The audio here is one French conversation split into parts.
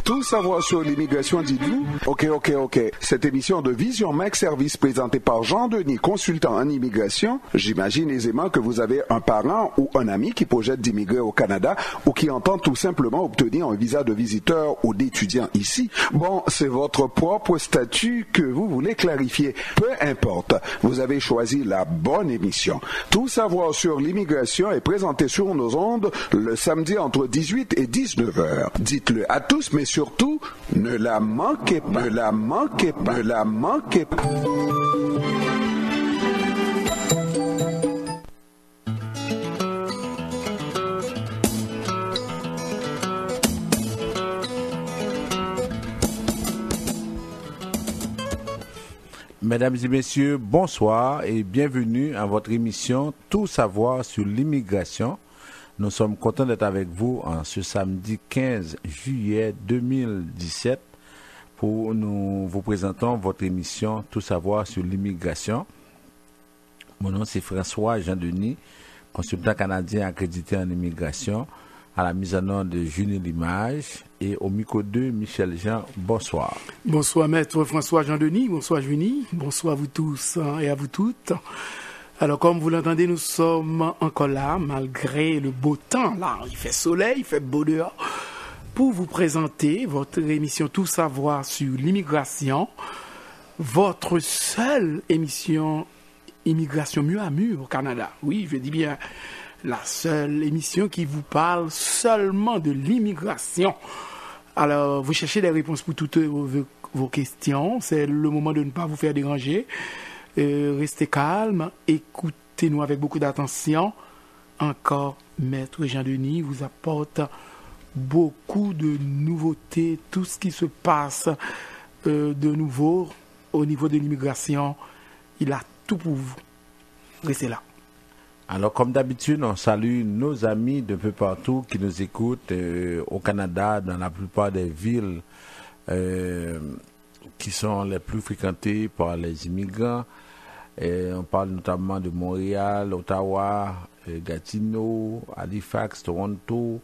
Tout savoir sur l'immigration, dites-vous? Ok. Cette émission de Vision Mac Service présentée par Jean-Denis, consultant en immigration, j'imagine aisément que vous avez un parent ou un ami qui projette d'immigrer au Canada ou qui entend tout simplement obtenir un visa de visiteur ou d'étudiant ici. Bon, c'est votre propre statut que vous voulez clarifier. Peu importe, vous avez choisi la bonne émission. Tout savoir sur l'immigration est présenté sur nos ondes le samedi entre 18 et 19 heures. Dites-le à tous, mais surtout, ne la manquez pas. Ne la manquez pas. Ne la manquez pas. Mesdames et messieurs, bonsoir et bienvenue à votre émission Tout savoir sur l'immigration. Nous sommes contents d'être avec vous en ce samedi 15 juillet 2017 pour nous vous présentons votre émission Tout savoir sur l'immigration. Mon nom c'est François Jean-Denis, consultant canadien accrédité en immigration, à la mise en onde de Junie Limage et au micro 2 Michel Jean. Bonsoir. Bonsoir maître François Jean-Denis, bonsoir Junie, bonsoir à vous tous et à vous toutes. Alors comme vous l'entendez, nous sommes encore là malgré le beau temps. Là, il fait soleil, il fait beau dehors, pour vous présenter votre émission Tout savoir sur l'immigration, votre seule émission immigration mur à mur au Canada. Oui, je dis bien la seule émission qui vous parle seulement de l'immigration. Alors, vous cherchez des réponses pour toutes vos questions. C'est le moment de ne pas vous faire déranger. Restez calme, écoutez-nous avec beaucoup d'attention. Encore, Maître Jean-Denis vous apporte beaucoup de nouveautés, tout ce qui se passe de nouveau au niveau de l'immigration. Il a tout pour vous. Restez là. Alors, comme d'habitude, on salue nos amis de peu partout qui nous écoutent au Canada, dans la plupart des villes qui sont les plus fréquentées par les immigrants. On parle notamment de Montréal, Ottawa, Gatineau, Halifax, Toronto,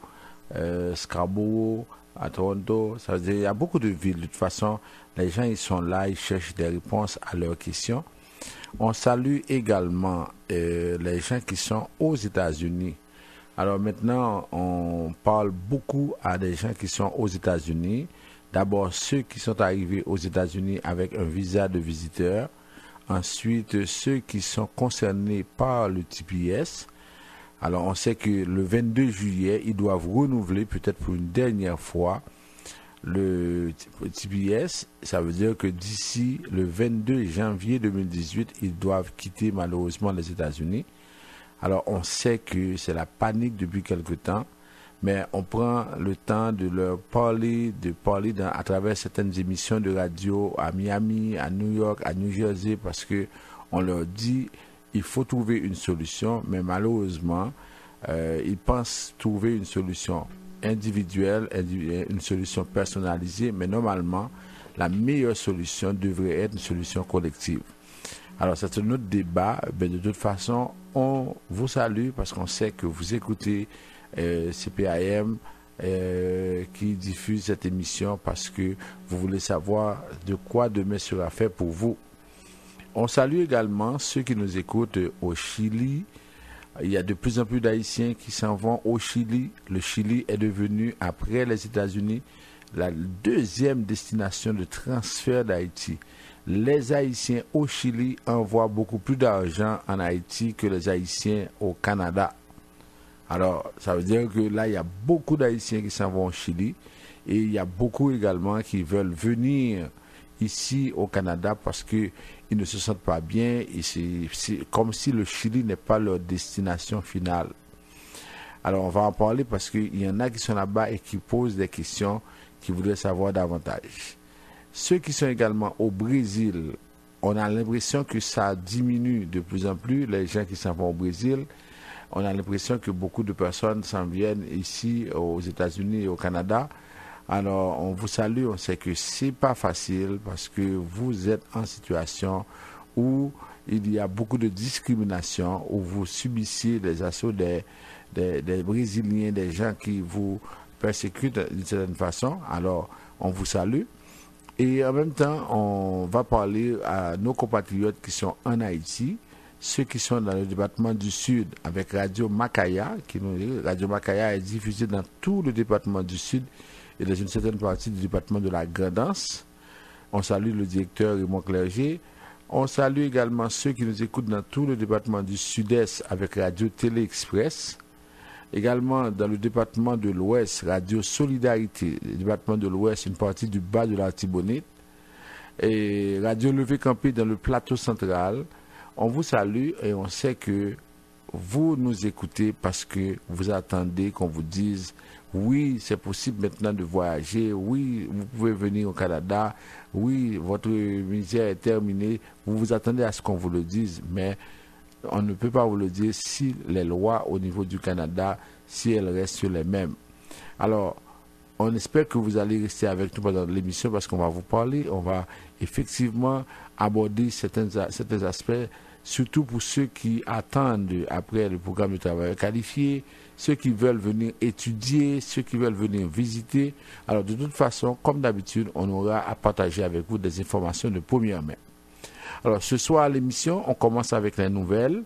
Scarborough, à Toronto. Ça veut dire il y a beaucoup de villes. De toute façon, les gens ils sont là, ils cherchent des réponses à leurs questions. On salue également les gens qui sont aux États-Unis. Alors maintenant, on parle beaucoup à des gens qui sont aux États-Unis. D'abord, ceux qui sont arrivés aux États-Unis avec un visa de visiteur. Ensuite, ceux qui sont concernés par le TPS. Alors, on sait que le 22 juillet, ils doivent renouveler peut-être pour une dernière fois le TPS. Ça veut dire que d'ici le 22 janvier 2018, ils doivent quitter malheureusement les États-Unis. Alors, on sait que c'est la panique depuis quelque temps, mais on prend le temps de leur parler, à travers certaines émissions de radio à Miami, à New York, à New Jersey, parce que on leur dit il faut trouver une solution, mais malheureusement, ils pensent trouver une solution individuelle, une solution personnalisée, mais normalement, la meilleure solution devrait être une solution collective. Alors, c'est un autre débat, mais de toute façon, on vous salue parce qu'on sait que vous écoutez CPAM qui diffuse cette émission parce que vous voulez savoir de quoi demain sera fait pour vous. On salue également ceux qui nous écoutent au Chili. Il y a de plus en plus d'Haïtiens qui s'en vont au Chili. Le Chili est devenu, après les États-Unis, la deuxième destination de transfert d'Haïti. Les Haïtiens au Chili envoient beaucoup plus d'argent en Haïti que les Haïtiens au Canada. Alors, ça veut dire que là, il y a beaucoup d'Haïtiens qui s'en vont au Chili et il y a beaucoup également qui veulent venir ici au Canada parce qu'ils ne se sentent pas bien et c'est comme si le Chili n'est pas leur destination finale. Alors, on va en parler parce qu'il y en a qui sont là-bas et qui posent des questions, qui voudraient savoir davantage. Ceux qui sont également au Brésil, on a l'impression que ça diminue de plus en plus, les gens qui s'en vont au Brésil. On a l'impression que beaucoup de personnes s'en viennent ici aux États-Unis et au Canada. Alors, on vous salue, on sait que c'est pas facile parce que vous êtes en situation où il y a beaucoup de discrimination, où vous subissez les assauts des Brésiliens, des gens qui vous persécutent d'une certaine façon. Alors, on vous salue. Et en même temps, on va parler à nos compatriotes qui sont en Haïti, ceux qui sont dans le département du Sud, avec Radio Makaya, Radio Makaya est diffusée dans tout le département du Sud et dans une certaine partie du département de la Grand'Anse. On salue le directeur Raymond Clerget. On salue également ceux qui nous écoutent dans tout le département du Sud-Est avec Radio Télé Express. Également dans le département de l'Ouest, Radio Solidarité, le département de l'Ouest, une partie du bas de l'Artibonite, et Radio Levé Campé dans le plateau central. On vous salue et on sait que vous nous écoutez parce que vous attendez qu'on vous dise oui, c'est possible maintenant de voyager, oui, vous pouvez venir au Canada, oui, votre misère est terminée. Vous vous attendez à ce qu'on vous le dise, mais on ne peut pas vous le dire si les lois au niveau du Canada, si elles restent les mêmes. Alors, on espère que vous allez rester avec nous pendant l'émission parce qu'on va vous parler, on va effectivement aborder certains aspects, surtout pour ceux qui attendent après le programme de travail qualifié, ceux qui veulent venir étudier, ceux qui veulent venir visiter. Alors, de toute façon, comme d'habitude, on aura à partager avec vous des informations de première main. Alors, ce soir à l'émission, on commence avec les nouvelles.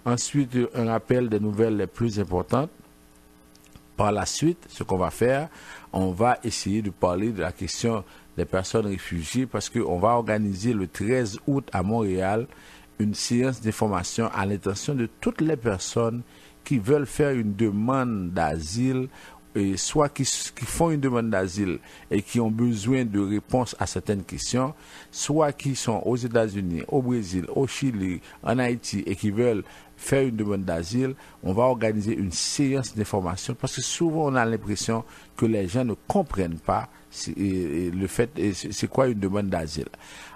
Ensuite, un rappel des nouvelles les plus importantes. Par la suite, ce qu'on va faire, on va essayer de parler de la question des personnes réfugiées parce qu'on va organiser le 13 août à Montréal une séance d'information à l'intention de toutes les personnes qui veulent faire une demande d'asile, et soit qui font une demande d'asile et qui ont besoin de réponses à certaines questions, soit qui sont aux États-Unis, au Brésil, au Chili, en Haïti et qui veulent faire une demande d'asile. On va organiser une séance d'information parce que souvent on a l'impression que les gens ne comprennent pas le fait, c'est quoi une demande d'asile.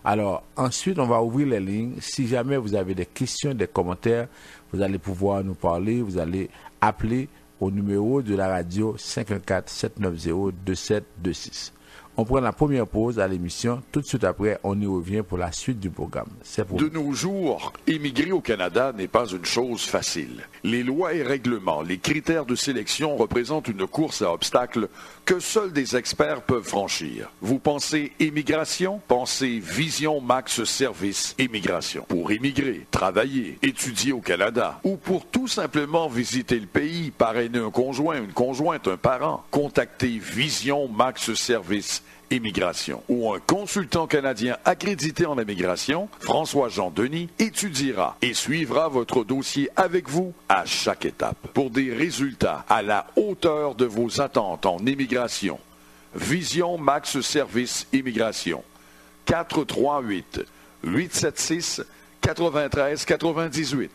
Alors ensuite on va ouvrir les lignes. Si jamais vous avez des questions, des commentaires, vous allez pouvoir nous parler, vous allez appeler au numéro de la radio 514-790-2726. On prend la première pause à l'émission. Tout de suite après, on y revient pour la suite du programme. De nos jours, émigrer au Canada n'est pas une chose facile. Les lois et règlements, les critères de sélection représentent une course à obstacles que seuls des experts peuvent franchir. Vous pensez émigration? Pensez Vision Max Service Immigration. Pour émigrer, travailler, étudier au Canada ou pour tout simplement visiter le pays, parrainer un conjoint, une conjointe, un parent, contactez Vision Max Service Immigration ou un consultant canadien accrédité en immigration, François-Jean Denis, étudiera et suivra votre dossier avec vous à chaque étape pour des résultats à la hauteur de vos attentes en immigration. Vision Max Service Immigration. 438-876-9398.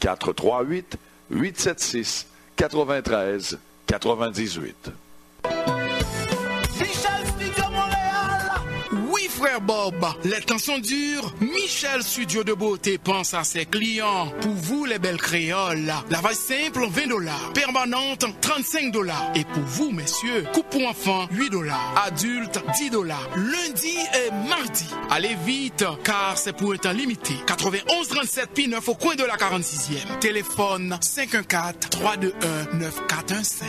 438-876-9398. Frère Bob, les temps sont durs. Michel Studio de Beauté pense à ses clients. Pour vous, les belles créoles, lavage simple, $20. Permanente, $35. Et pour vous, messieurs, coupe pour enfants, $8. Adultes, $10. Lundi et mardi. Allez vite, car c'est pour un temps limité. 91 37 P9 au coin de la 46e. Téléphone 514-321-9415.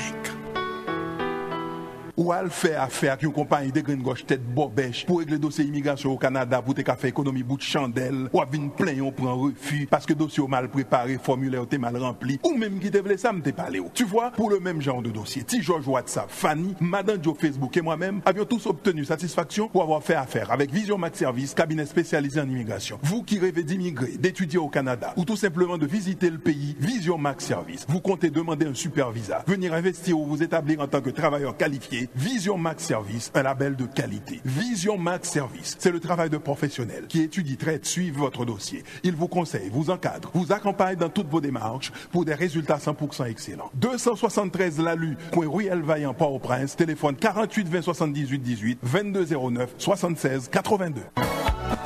Ou al faire affaire avec une compagnie de grande gauche tête bobèche pour régler dossier immigration au Canada pour te faire économie bout de chandelle ou à venir plein on prend refus parce que dossier mal préparé, formulaire t'es mal rempli ou même qui te voulait ça me t'es parlé. Tu vois, pour le même genre de dossier, Ti George WhatsApp, Fanny, Madame Joe Facebook et moi-même avions tous obtenu satisfaction pour avoir fait affaire avec Vision Max Service, cabinet spécialisé en immigration. Vous qui rêvez d'immigrer, d'étudier au Canada ou tout simplement de visiter le pays, Vision Max Service. Vous comptez demander un super visa, venir investir ou vous établir en tant que travailleur qualifié. Vision Max Service, un label de qualité. Vision Max Service, c'est le travail de professionnels qui étudie, traite, suivent votre dossier. Ils vous conseillent, vous encadrent, vous accompagnent dans toutes vos démarches pour des résultats 100% excellents. 273 Lalu, coin Ruelle Vaillant, Port-au-Prince, téléphone 48 20 78 18, 22 09 76 82.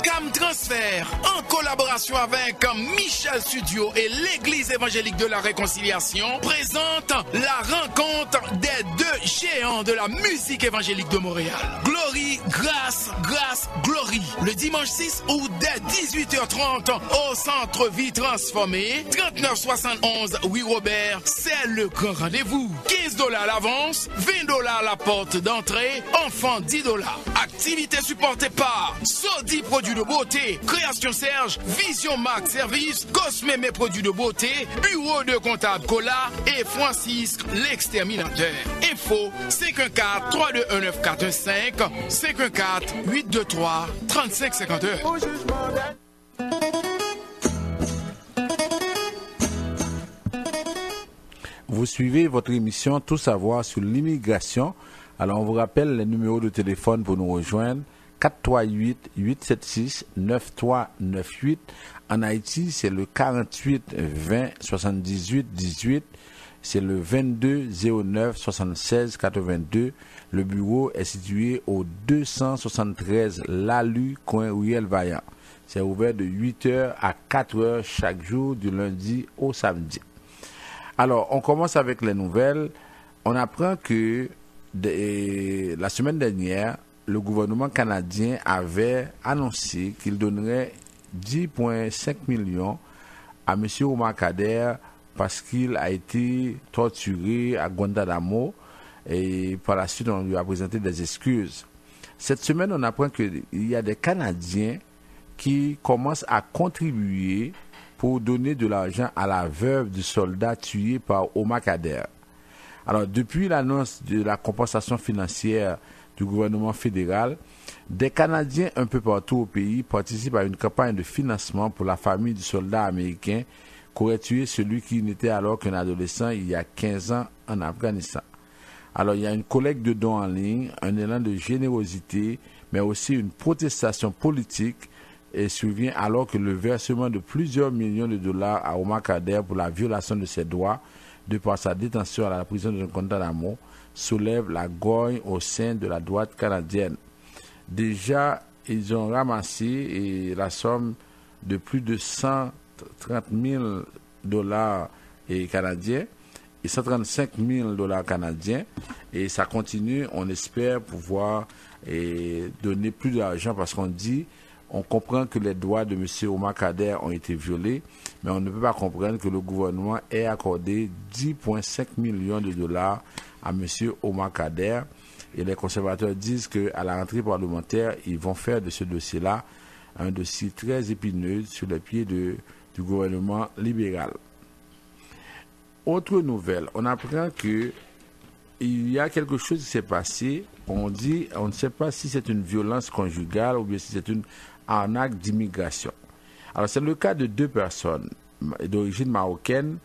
Cam Transfert, en collaboration avec Michel Studio et l'Église évangélique de la Réconciliation, présente la rencontre des deux géants de la musique évangélique de Montréal. Glory, Grâce, Glory. Le dimanche 6 août dès 18h30 au Centre Vie Transformée, 3971 Louis Robert. C'est le grand rendez-vous. $15 l'avance, $20 la porte d'entrée, enfants $10. Activité supportée par Sodi Produits de Beauté, Création Serge, Vision Max Service, Cosme Mes Produits de Beauté, Bureau de Comptable Cola et Francis l'Exterminateur. Info 514-321-945, 514-823-3551. Vous suivez votre émission Tout savoir sur l'immigration. Alors, on vous rappelle les numéros de téléphone pour nous rejoindre. 438-876-9398. En Haïti, c'est le 48-20-78-18. C'est le 22-09-76-82. Le bureau est situé au 273 Lalu, coin Ruelle Vaillant. C'est ouvert de 8h à 4h chaque jour, du lundi au samedi. Alors, on commence avec les nouvelles. On apprend que la semaine dernière, le gouvernement canadien avait annoncé qu'il donnerait 10,5 millions à M. Omar Kader parce qu'il a été torturé à Guantanamo et par la suite on lui a présenté des excuses. Cette semaine, on apprend qu'il y a des Canadiens qui commencent à contribuer pour donner de l'argent à la veuve du soldat tué par Omar Kader. Alors, depuis l'annonce de la compensation financière du gouvernement fédéral, des Canadiens un peu partout au pays participent à une campagne de financement pour la famille du soldat américain qu'aurait tué celui qui n'était alors qu'un adolescent il y a 15 ans en Afghanistan. Alors, il y a une collecte de dons en ligne, un élan de générosité, mais aussi une protestation politique et survient alors que le versement de plusieurs millions de dollars à Omar Kader pour la violation de ses droits de par sa détention à la prison de Guantanamo soulève la grogne au sein de la droite canadienne. Déjà, ils ont ramassé la somme de plus de 130 000 dollars canadiens et 135 000 dollars canadiens et ça continue. On espère pouvoir donner plus d'argent parce qu'on dit, on comprend que les droits de M. Omar Kader ont été violés, mais on ne peut pas comprendre que le gouvernement ait accordé 10,5 millions de dollars à M. Omar Kader. Et les conservateurs disent qu'à la rentrée parlementaire, ils vont faire de ce dossier-là un dossier très épineux sur les pieds du gouvernement libéral. Autre nouvelle, on apprend que il y a quelque chose qui s'est passé. On dit, on ne sait pas si c'est une violence conjugale ou bien si c'est une arnaque d'immigration. Alors, c'est le cas de deux personnes d'origine marocaine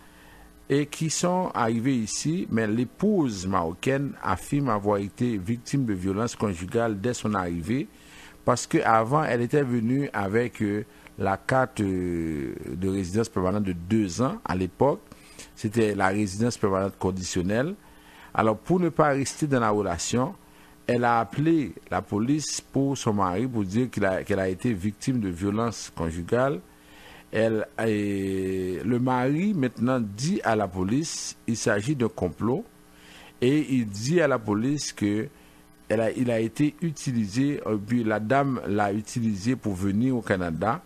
et qui sont arrivées ici, mais l'épouse marocaine affirme avoir été victime de violences conjugales dès son arrivée parce qu'avant, elle était venue avec la carte de résidence permanente de 2 ans à l'époque. C'était la résidence permanente conditionnelle. Alors, pour ne pas rester dans la relation, elle a appelé la police pour son mari pour dire qu'elle a été victime de violences conjugales. Le mari maintenant dit à la police qu'il s'agit d'un complot et il dit à la police qu'il a été utilisé, puis la dame l'a utilisé pour venir au Canada.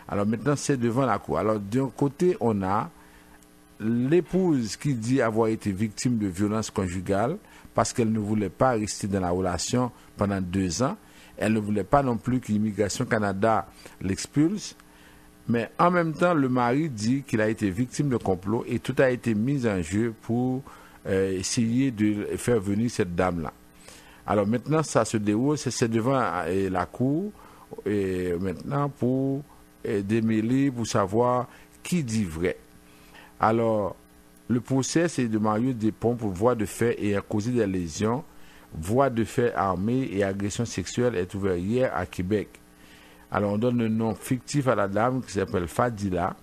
Alors maintenant c'est devant la cour. Alors d'un côté on a l'épouse qui dit avoir été victime de violences conjugales parce qu'elle ne voulait pas rester dans la relation pendant 2 ans. Elle ne voulait pas non plus que l'Immigration Canada l'expulse. Mais en même temps, le mari dit qu'il a été victime de complot et tout a été mis en jeu pour essayer de faire venir cette dame-là. Alors maintenant, ça se déroule, c'est devant la cour et maintenant pour démêler, pour savoir qui dit vrai. Alors, le procès, c'est de Mario Despont pour voie de fait et a causé des lésions. Voie de fait armée et agression sexuelle est ouvert hier à Québec. Alors, on donne un nom fictif à la dame qui s'appelle Fadila.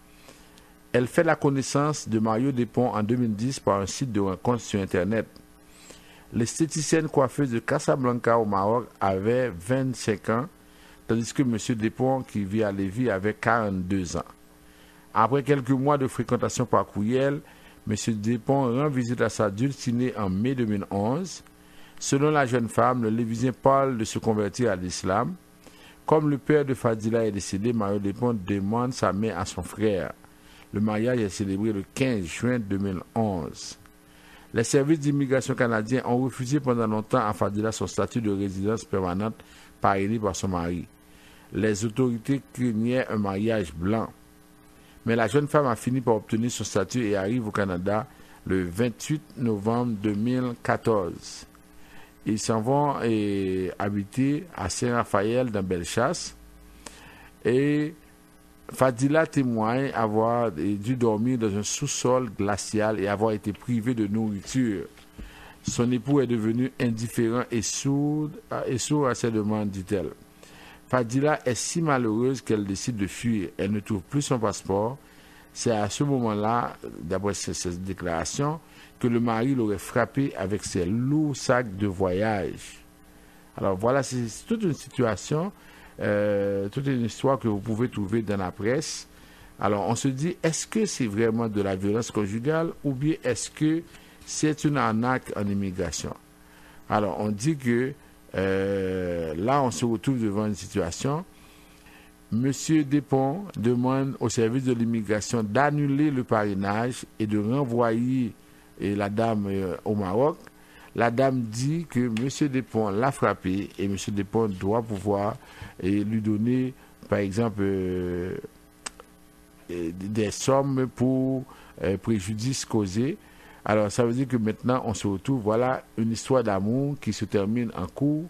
Elle fait la connaissance de Mario Despont en 2010 par un site de rencontre sur Internet. L'esthéticienne coiffeuse de Casablanca au Maroc avait 25 ans tandis que M. Despont, qui vit à Lévis, avait 42 ans. Après quelques mois de fréquentation par courriel, M. Despont rend visite à sa dulcinée en mai 2011. Selon la jeune femme, le Lévisien parle de se convertir à l'islam. Comme le père de Fadila est décédé, Mario Despont demande sa main à son frère. Le mariage est célébré le 15 juin 2011. Les services d'immigration canadiens ont refusé pendant longtemps à Fadila son statut de résidence permanente parrainé par son mari. Les autorités craignaient un mariage blanc. Mais la jeune femme a fini par obtenir son statut et arrive au Canada le 28 novembre 2014. Ils s'en vont habiter à Saint-Raphaël dans Bellechasse. Et Fadila témoigne avoir dû dormir dans un sous-sol glacial et avoir été privé de nourriture. Son époux est devenu indifférent et sourd à ses demandes, dit-elle. Fadila est si malheureuse qu'elle décide de fuir. Elle ne trouve plus son passeport. C'est à ce moment-là, d'après cette déclaration, que le mari l'aurait frappé avec ses lourds sacs de voyage. Alors voilà, c'est toute une situation, toute une histoire que vous pouvez trouver dans la presse. Alors on se dit, est-ce que c'est vraiment de la violence conjugale ou bien est-ce que c'est une arnaque en immigration? Alors on dit que là on se retrouve devant une situation. Monsieur Despont demande au service de l'immigration d'annuler le parrainage et de renvoyer la dame au Maroc. La dame dit que M. Despont l'a frappé et M. Despont doit pouvoir lui donner, par exemple, des sommes pour préjudice causé. Alors, ça veut dire que maintenant, on se retrouve, voilà, une histoire d'amour qui se termine en cours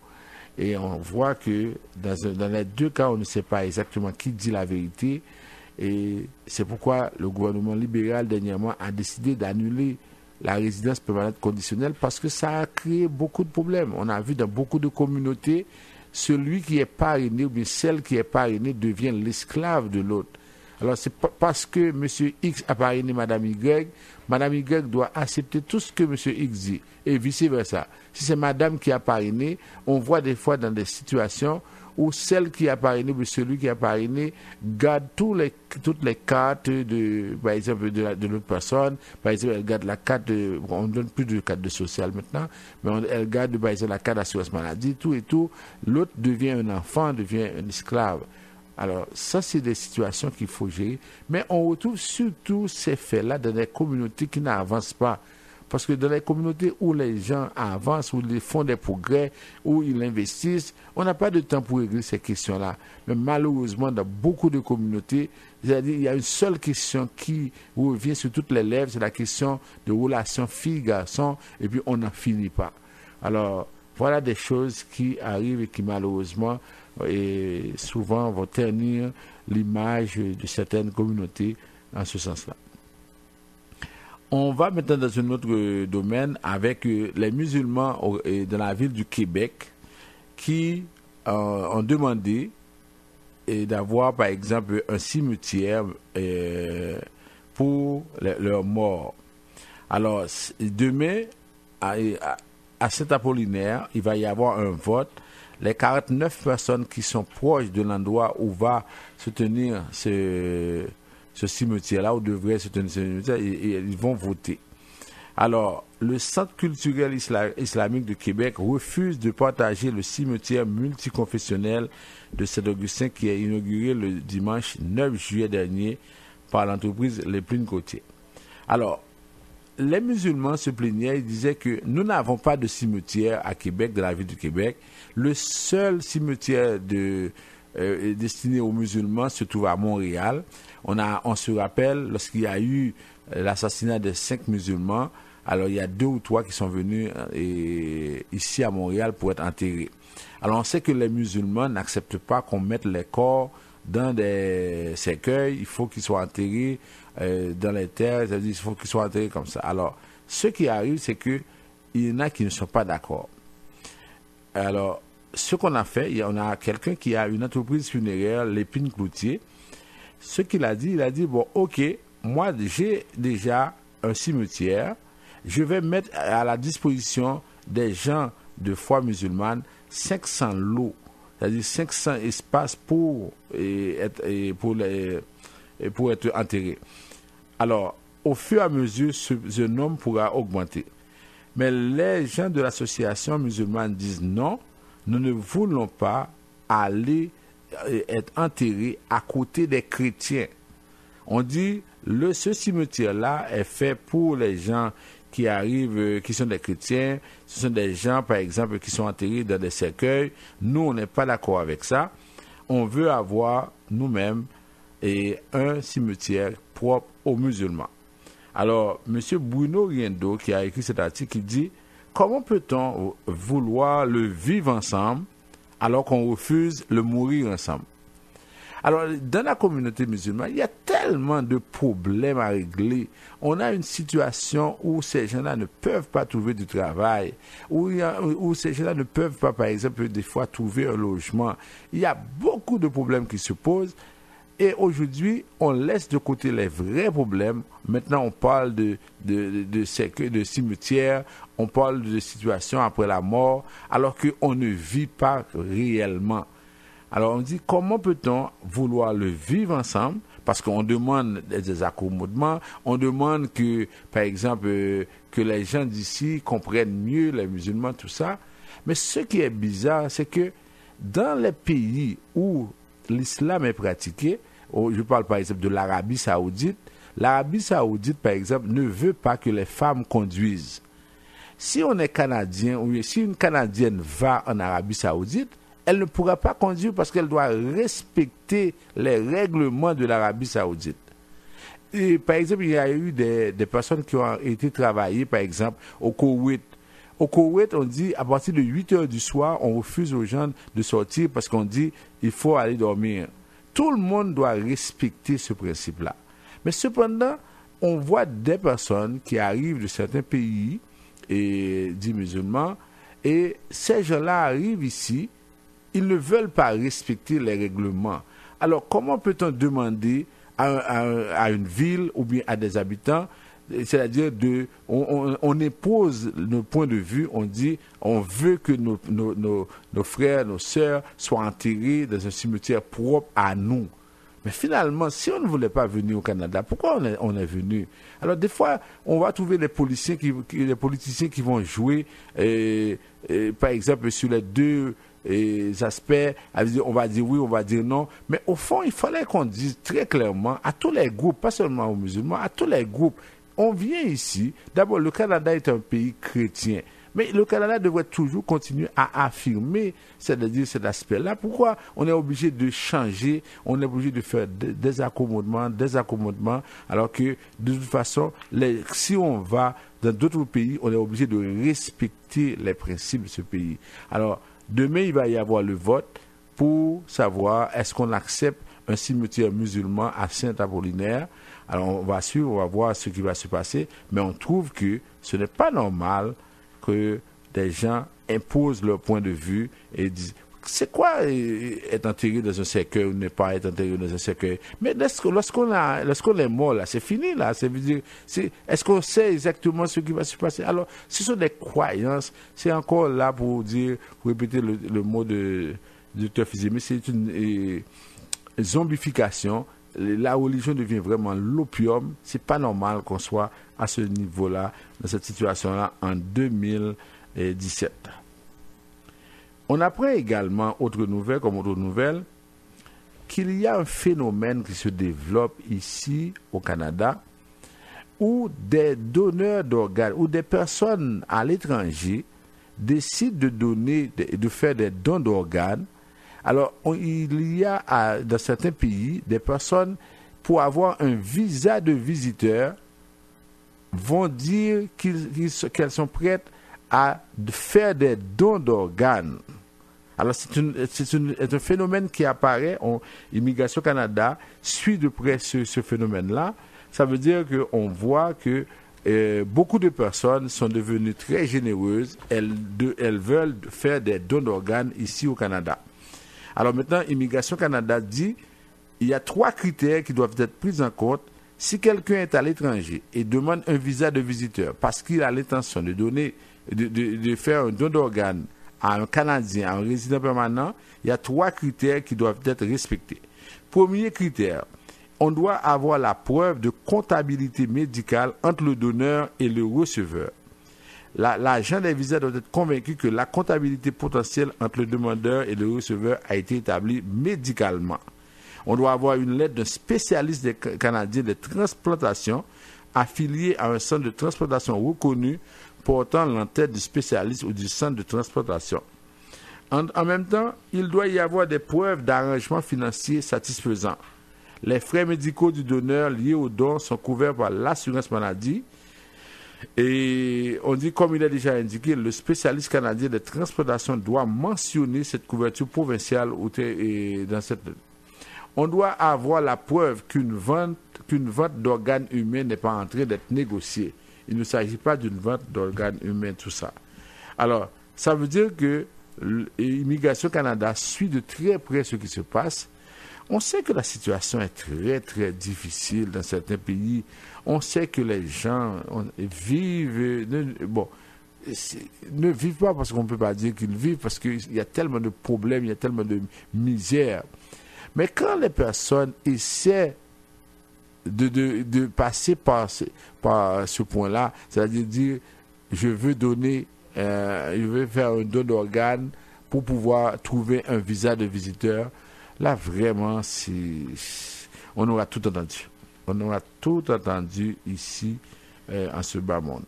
et on voit que dans les deux cas, on ne sait pas exactement qui dit la vérité et c'est pourquoi le gouvernement libéral, dernièrement, a décidé d'annuler la résidence permanente conditionnelle parce que ça a créé beaucoup de problèmes. On a vu dans beaucoup de communautés, celui qui est parrainé ou bien celle qui est parrainée devient l'esclave de l'autre. Alors c'est parce que M. X a parrainé Mme Y doit accepter tout ce que M. X dit et vice-versa. Si c'est Madame qui a parrainé, on voit des fois dans des situations où celle qui a parrainé ou celui qui a parrainé garde toutes les cartes par exemple de l'autre personne. Par exemple, elle garde la carte, on ne donne plus de carte de social maintenant, mais elle garde par exemple la carte d'assurance maladie, tout et tout. L'autre devient un enfant, devient un esclave. Alors, ça, c'est des situations qu'il faut gérer. Mais on retrouve surtout ces faits-là dans des communautés qui n'avancent pas. Parce que dans les communautés où les gens avancent, où ils font des progrès, où ils investissent, on n'a pas de temps pour régler ces questions-là. Mais malheureusement, dans beaucoup de communautés, c'est-à-dire, il y a une seule question qui revient sur toutes les lèvres, c'est la question de relation fille-garçon, et puis on n'en finit pas. Alors, voilà des choses qui arrivent et qui malheureusement et souvent vont ternir l'image de certaines communautés en ce sens-là. On va maintenant dans un autre domaine avec les musulmans dans la ville du Québec qui ont demandé d'avoir par exemple un cimetière pour leurs morts. Alors demain à Saint-Apollinaire, il va y avoir un vote. Les 49 personnes qui sont proches de l'endroit où va se tenir ce cimetière-là, où devrait se tenir ce cimetière, ils vont voter. Alors, le Centre culturel islamique de Québec refuse de partager le cimetière multiconfessionnel de Saint-Augustin qui est inauguré le dimanche 9 juillet dernier par l'entreprise Les Plines Côtiers. Alors, les musulmans se plaignaient, ils disaient que nous n'avons pas de cimetière à Québec, dans la ville de Québec. Le seul cimetière destiné aux musulmans se trouve à Montréal. On se rappelle, lorsqu'il y a eu l'assassinat de 5 musulmans, alors il y a 2 ou 3 qui sont venus ici à Montréal pour être enterrés. Alors on sait que les musulmans n'acceptent pas qu'on mette les corps dans des cercueils, il faut qu'ils soient enterrés dans les terres, c'est-à-dire il faut qu'ils soient enterrés comme ça. Alors, ce qui arrive, c'est qu'il y en a qui ne sont pas d'accord. Alors, ce qu'on a fait, on a quelqu'un qui a une entreprise funéraire, l'Épine Cloutier. Ce qu'il a dit, bon, ok, moi j'ai déjà un cimetière, je vais mettre à la disposition des gens de foi musulmane 500 lots. c'est-à-dire 500 espaces pour être enterré. Alors, au fur et à mesure, ce nombre pourra augmenter. Mais les gens de l'association musulmane disent non, nous ne voulons pas aller être enterrés à côté des chrétiens. On dit, ce cimetière-là est fait pour les gens qui arrivent, qui sont des chrétiens. Ce sont des gens, par exemple, qui sont enterrés dans des cercueils. Nous, on n'est pas d'accord avec ça. On veut avoir, nous-mêmes, un cimetière propre aux musulmans. Alors, M. Bruno Riendo, qui a écrit cet article, il dit « Comment peut-on vouloir le vivre ensemble alors qu'on refuse le mourir ensemble ?» Alors, dans la communauté musulmane, il y a tellement de problèmes à régler. On a une situation où ces gens-là ne peuvent pas trouver du travail, où ces gens-là ne peuvent pas, par exemple, des fois trouver un logement. Il y a beaucoup de problèmes qui se posent. Et aujourd'hui, on laisse de côté les vrais problèmes. Maintenant, on parle de cimetières, on parle de situations après la mort, alors qu'on ne vit pas réellement. Alors, on dit, comment peut-on vouloir le vivre ensemble? Parce qu'on demande des accommodements, on demande que, par exemple, que les gens d'ici comprennent mieux les musulmans, tout ça. Mais ce qui est bizarre, c'est que dans les pays où l'islam est pratiqué, je parle par exemple de l'Arabie Saoudite. L'Arabie Saoudite, par exemple, ne veut pas que les femmes conduisent. Si on est Canadien, ou si une Canadienne va en Arabie Saoudite, elle ne pourra pas conduire parce qu'elle doit respecter les règlements de l'Arabie Saoudite. Et, par exemple, il y a eu des personnes qui ont été travailler, par exemple, au Koweït. Au Koweït, on dit, à partir de 8 heures du soir, on refuse aux gens de sortir parce qu'on dit, il faut aller dormir. Tout le monde doit respecter ce principe-là. Mais cependant, on voit des personnes qui arrivent de certains pays dits musulmans, et ces gens-là arrivent ici, ils ne veulent pas respecter les règlements. Alors, comment peut-on demander à une ville ou bien à des habitants, c'est-à-dire on impose nos points de vue, on dit on veut que nos frères, nos sœurs soient enterrés dans un cimetière propre à nous. Mais finalement, si on ne voulait pas venir au Canada, pourquoi on est venu? Alors des fois, on va trouver les politiciens qui vont jouer, par exemple, sur les deux aspects, on va dire oui, on va dire non. Mais au fond, il fallait qu'on dise très clairement à tous les groupes, pas seulement aux musulmans, à tous les groupes. On vient ici, d'abord le Canada est un pays chrétien, mais le Canada devrait toujours continuer à affirmer, c'est-à-dire cet aspect-là. Pourquoi on est obligé de changer, on est obligé de faire des accommodements, alors que de toute façon, si on va dans d'autres pays, on est obligé de respecter les principes de ce pays. Alors, demain, il va y avoir le vote pour savoir est-ce qu'on accepte un cimetière musulman à Saint-Apollinaire. Alors, on va suivre, on va voir ce qui va se passer, mais on trouve que ce n'est pas normal que des gens imposent leur point de vue et disent c'est quoi être enterré dans un cercueil ou ne pas être enterré dans un cercueil? Mais lorsqu'on est mort, là, c'est fini, là. Est-ce qu'on sait exactement ce qui va se passer? Alors, ce sont des croyances. C'est encore là pour répéter le mot de Dr. Fizé, mais c'est une zombification. La religion devient vraiment l'opium. C'est pas normal qu'on soit à ce niveau-là, dans cette situation-là, en 2017. On apprend également, autre nouvelle, qu'il y a un phénomène qui se développe ici au Canada où des donneurs d'organes ou des personnes à l'étranger décident de faire des dons d'organes. Alors, il y a dans certains pays des personnes, pour avoir un visa de visiteur, vont dire qu'elles sont prêtes à faire des dons d'organes. Alors, c'est un phénomène qui apparaît. Immigration Canada suit de près ce phénomène-là. Ça veut dire qu'on voit que beaucoup de personnes sont devenues très généreuses. Elles veulent faire des dons d'organes ici au Canada. Alors maintenant, Immigration Canada dit il y a 3 critères qui doivent être pris en compte. Si quelqu'un est à l'étranger et demande un visa de visiteur parce qu'il a l'intention de faire un don d'organes à un Canadien, à un résident permanent, il y a 3 critères qui doivent être respectés. Premier critère, on doit avoir la preuve de comptabilité médicale entre le donneur et le receveur. L'agent des visas doit être convaincu que la comptabilité potentielle entre le demandeur et le receveur a été établie médicalement. On doit avoir une lettre d'un spécialiste des Canadiens de transplantation affilié à un centre de transplantation reconnu portant l'entête du spécialiste ou du centre de transplantation. En même temps, il doit y avoir des preuves d'arrangement financier satisfaisant. Les frais médicaux du donneur liés au don sont couverts par l'assurance maladie. Et on dit, comme il est déjà indiqué, le spécialiste canadien de transplantation doit mentionner cette couverture provinciale dans cette. On doit avoir la preuve qu'une vente d'organes humains n'est pas en train d'être négociée. Il ne s'agit pas d'une vente d'organes humains, tout ça. Alors, ça veut dire que l'Immigration Canada suit de très près ce qui se passe. On sait que la situation est très, très difficile dans certains pays. On sait que les gens vivent... ne vivent pas parce qu'on ne peut pas dire qu'ils vivent, parce qu'il y a tellement de problèmes, il y a tellement de misère. Mais quand les personnes essaient de passer par ce point-là, c'est-à-dire dire, je veux faire un don d'organes pour pouvoir trouver un visa de visiteur, là, vraiment, on aura tout entendu. On aura tout entendu ici, en ce bas monde.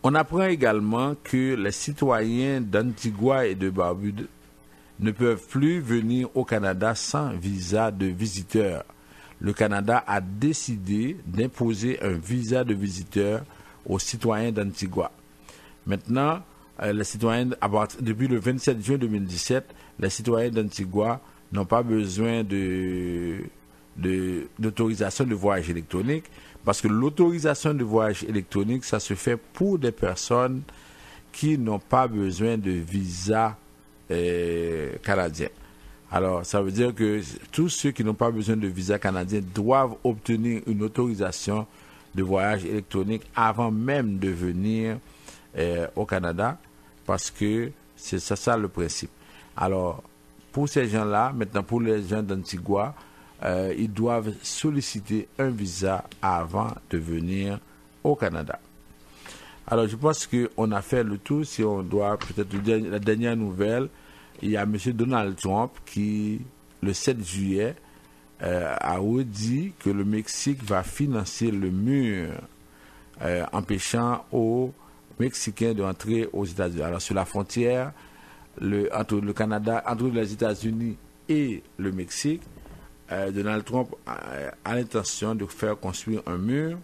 On apprend également que les citoyens d'Antigua et de Barbude ne peuvent plus venir au Canada sans visa de visiteur. Le Canada a décidé d'imposer un visa de visiteur aux citoyens d'Antigua. Maintenant, les citoyens, depuis le 27 juin 2017, les citoyens d'Antigua n'ont pas besoin d'autorisation de voyage électronique, parce que l'autorisation de voyage électronique, ça se fait pour des personnes qui n'ont pas besoin de visa canadien. Alors, ça veut dire que tous ceux qui n'ont pas besoin de visa canadien doivent obtenir une autorisation de voyage électronique avant même de venir au Canada, parce que c'est ça le principe. Alors, pour ces gens-là, maintenant pour les gens d'Antigua, ils doivent solliciter un visa avant de venir au Canada. Alors, je pense qu'on a fait le tour. Si on doit peut-être la dernière nouvelle, il y a M. Donald Trump qui, le 7 juillet, a redit que le Mexique va financer le mur empêchant aux Mexicains d'entrer aux États-Unis. Alors, sur la frontière, entre le Canada, entre les États-Unis et le Mexique, Donald Trump a l'intention de faire construire un mur.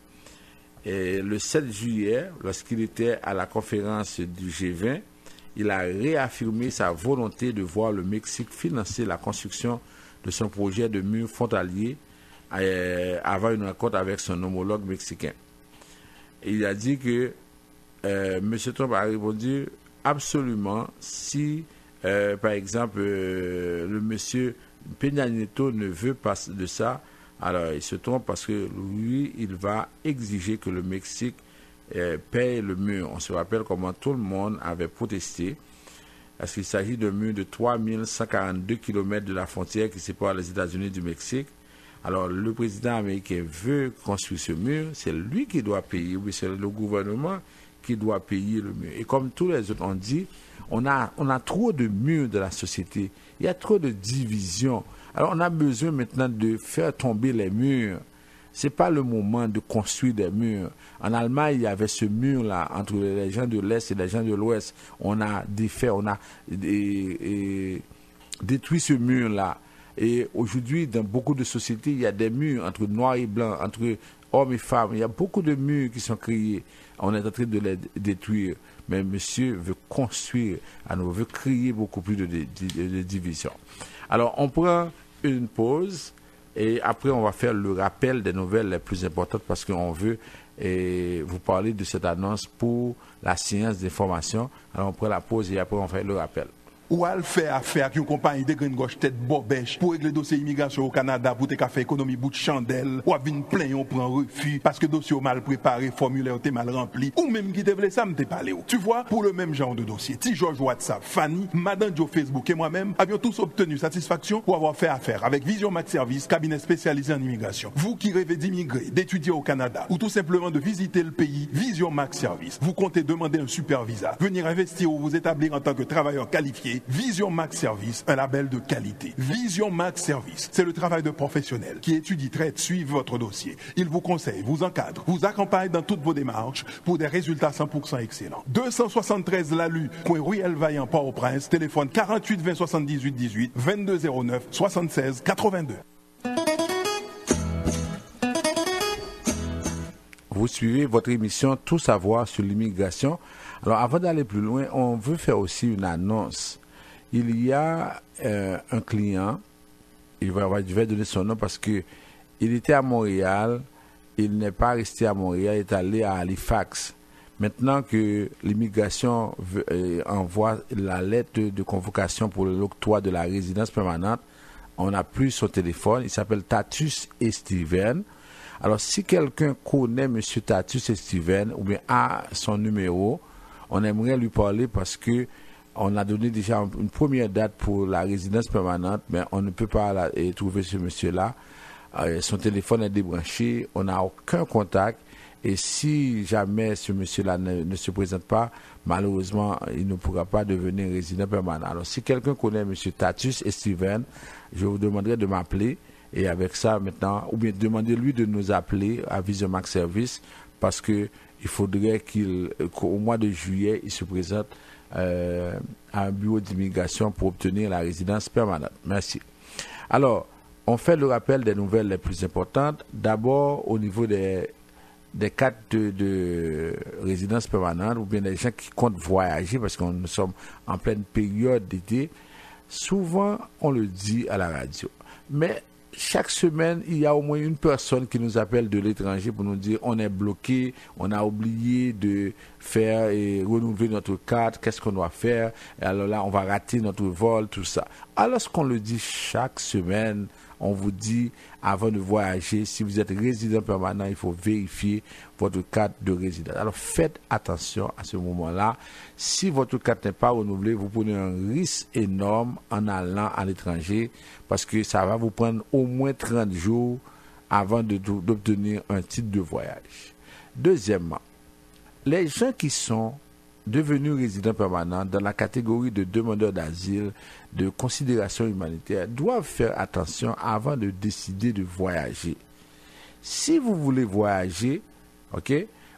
Et le 7 juillet, lorsqu'il était à la conférence du G20, il a réaffirmé sa volonté de voir le Mexique financer la construction de son projet de mur frontalier avant une rencontre avec son homologue mexicain. Et il a dit que M. Trump a répondu absolument si, par exemple, le monsieur Peña Nieto ne veut pas de ça, alors il se trompe parce que lui, il va exiger que le Mexique paye le mur. On se rappelle comment tout le monde avait protesté, parce qu'il s'agit d'un mur de 3142 km de la frontière qui sépare les États-Unis du Mexique. Alors le président américain veut construire ce mur, c'est lui qui doit payer, oui, c'est le gouvernement qui doit payer le mur. Et comme tous les autres ont dit, on a trop de murs de la société, il y a trop de divisions. Alors on a besoin maintenant de faire tomber les murs. C'est pas le moment de construire des murs. En Allemagne, il y avait ce mur-là entre les gens de l'Est et les gens de l'Ouest. On a défait, on a détruit ce mur-là. Et aujourd'hui, dans beaucoup de sociétés, il y a des murs entre noirs et blancs, entre hommes et femmes. Il y a beaucoup de murs qui sont créés. On est en train de les détruire. Mais monsieur veut construire, veut créer beaucoup plus de divisions. Alors, on prend une pause. Et après, on va faire le rappel des nouvelles les plus importantes parce qu'on veut vous parler de cette annonce pour la science d'information. Alors, on prend la pause et après, on fait le rappel. ou à le faire affaire avec une compagnie de grande gauche tête bobèche pour régler dossier immigration au Canada pour te faire économie bout de chandelle, ou à venir plein on prend refus parce que dossier mal préparé, formulaire t'es mal rempli, ou même qui te voulait ça me t'es parlé. Tu vois, pour le même genre de dossier, T. George WhatsApp, Fanny, Madame Joe Facebook et moi-même avions tous obtenu satisfaction pour avoir fait affaire avec Vision Max Service, cabinet spécialisé en immigration. Vous qui rêvez d'immigrer, d'étudier au Canada ou tout simplement de visiter le pays, Vision Max Service. Vous comptez demander un super visa, venir investir ou vous établir en tant que travailleur qualifié, Vision Max Service, un label de qualité. Vision Max Service, c'est le travail de professionnels qui étudie, traite, suivent votre dossier. Il vous conseille, vous encadre, vous accompagne dans toutes vos démarches pour des résultats 100% excellents. 273 Lalu, coin Ruelle Vaillant, Port-au-Prince, téléphone 48 20 78 18 22 09 76 82. Vous suivez votre émission Tout savoir sur l'immigration. Alors avant d'aller plus loin, on veut faire aussi une annonce. Il y a un client, je vais donner son nom parce que il était à Montréal, il n'est pas resté à Montréal, il est allé à Halifax. Maintenant que l'immigration envoie la lettre de convocation pour l'octroi de la résidence permanente, on n'a plus son téléphone, il s'appelle Tatus et Steven. Alors, si quelqu'un connaît M. Tatus et Steven ou bien a son numéro, on aimerait lui parler parce que on a donné déjà une première date pour la résidence permanente, mais on ne peut pas trouver ce monsieur-là. Son téléphone est débranché, on n'a aucun contact. Et si jamais ce monsieur-là ne se présente pas, malheureusement, il ne pourra pas devenir résident permanent. Alors, si quelqu'un connaît M. Tatus et Steven, je vous demanderai de m'appeler. Et avec ça, maintenant, ou bien demandez-lui de nous appeler à Vision Max Service parce que il faudrait qu'au mois de juillet, il se présente à un bureau d'immigration pour obtenir la résidence permanente. Merci. Alors, on fait le rappel des nouvelles les plus importantes. D'abord, au niveau des cas de résidence permanente ou bien des gens qui comptent voyager parce que nous sommes en pleine période d'été. Souvent, on le dit à la radio. Mais chaque semaine, il y a au moins une personne qui nous appelle de l'étranger pour nous dire on est bloqué, on a oublié de faire et renouveler notre carte, qu'est-ce qu'on doit faire, et alors là, on va rater notre vol, tout ça. Alors, ce qu'on le dit chaque semaine, on vous dit, avant de voyager, si vous êtes résident permanent, il faut vérifier votre carte de résident. Alors, faites attention à ce moment-là. Si votre carte n'est pas renouvelée, vous prenez un risque énorme en allant à l'étranger parce que ça va vous prendre au moins 30 jours avant d'obtenir un titre de voyage. Deuxièmement, les gens qui sont devenus résidents permanents dans la catégorie de demandeurs d'asile de considération humanitaire doivent faire attention avant de décider de voyager. Si vous voulez voyager, ok,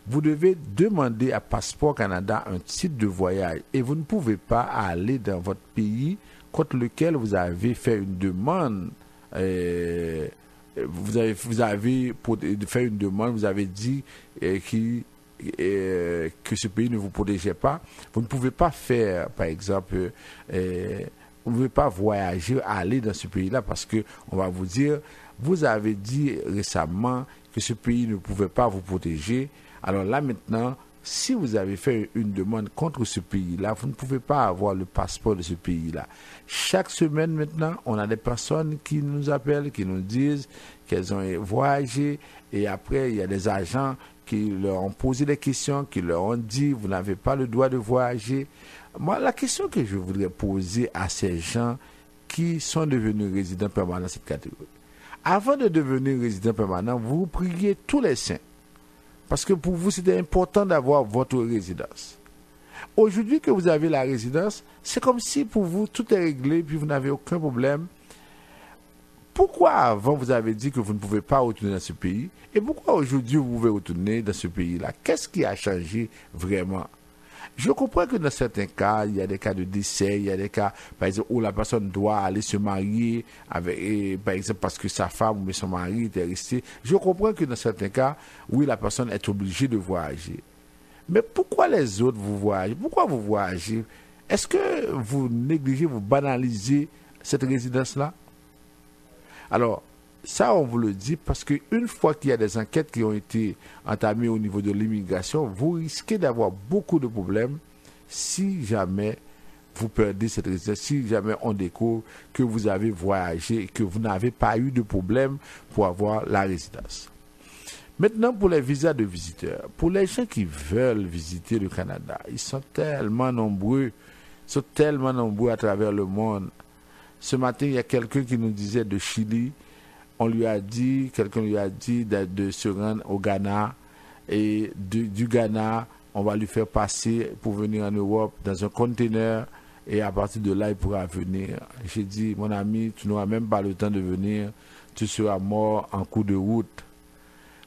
vous devez demander à Passeport Canada un titre de voyage et vous ne pouvez pas aller dans votre pays contre lequel vous avez fait une demande. Vous avez fait une demande, vous avez dit que ce pays ne vous protégeait pas. Vous ne pouvez pas faire, par exemple, vous ne pouvez pas voyager, aller dans ce pays-là parce que on va vous dire, vous avez dit récemment que ce pays ne pouvait pas vous protéger. Alors là maintenant, si vous avez fait une demande contre ce pays-là, vous ne pouvez pas avoir le passeport de ce pays-là. Chaque semaine maintenant, on a des personnes qui nous appellent, qui nous disent qu'elles ont voyagé et après il y a des agents qui leur ont posé des questions, qui leur ont dit vous n'avez pas le droit de voyager. Moi, la question que je voudrais poser à ces gens qui sont devenus résidents permanents dans cette catégorie. Avant de devenir résident permanent, vous priez tous les saints. Parce que pour vous, c'était important d'avoir votre résidence. Aujourd'hui que vous avez la résidence, c'est comme si pour vous, tout est réglé, puis vous n'avez aucun problème. Pourquoi avant, vous avez dit que vous ne pouvez pas retourner dans ce pays? Et pourquoi aujourd'hui, vous pouvez retourner dans ce pays-là? Qu'est-ce qui a changé vraiment? Je comprends que dans certains cas, il y a des cas de décès, il y a des cas, par exemple, où la personne doit aller se marier avec, par exemple, parce que sa femme ou son mari était resté. Je comprends que dans certains cas, oui, la personne est obligée de voyager. Mais pourquoi les autres vous voyagez? Pourquoi vous voyagez? Est-ce que vous négligez, vous banalisez cette résidence-là? Alors, ça, on vous le dit parce qu'une fois qu'il y a des enquêtes qui ont été entamées au niveau de l'immigration, vous risquez d'avoir beaucoup de problèmes si jamais vous perdez cette résidence. Si jamais on découvre que vous avez voyagé et que vous n'avez pas eu de problème pour avoir la résidence. Maintenant, pour les visas de visiteurs, pour les gens qui veulent visiter le Canada, ils sont tellement nombreux à travers le monde. Ce matin, il y a quelqu'un qui nous disait de Chili, quelqu'un lui a dit de se rendre au Ghana, et du Ghana, on va lui faire passer pour venir en Europe dans un conteneur, et à partir de là, il pourra venir. J'ai dit, mon ami, tu n'auras même pas le temps de venir, tu seras mort en cours de route.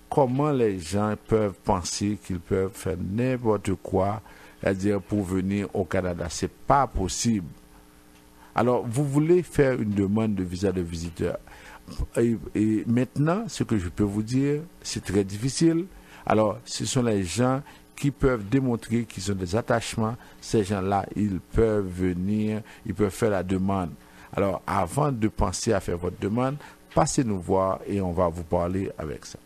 Comment les gens peuvent penser qu'ils peuvent faire n'importe quoi, c'est-à-dire pour venir au Canada? C'est pas possible. Alors, vous voulez faire une demande de visa de visiteur. Et maintenant, ce que je peux vous dire, c'est très difficile. Alors, ce sont les gens qui peuvent démontrer qu'ils ont des attachements. Ces gens-là, ils peuvent venir, ils peuvent faire la demande. Alors, avant de penser à faire votre demande, passez nous voir et on va vous parler avec ça.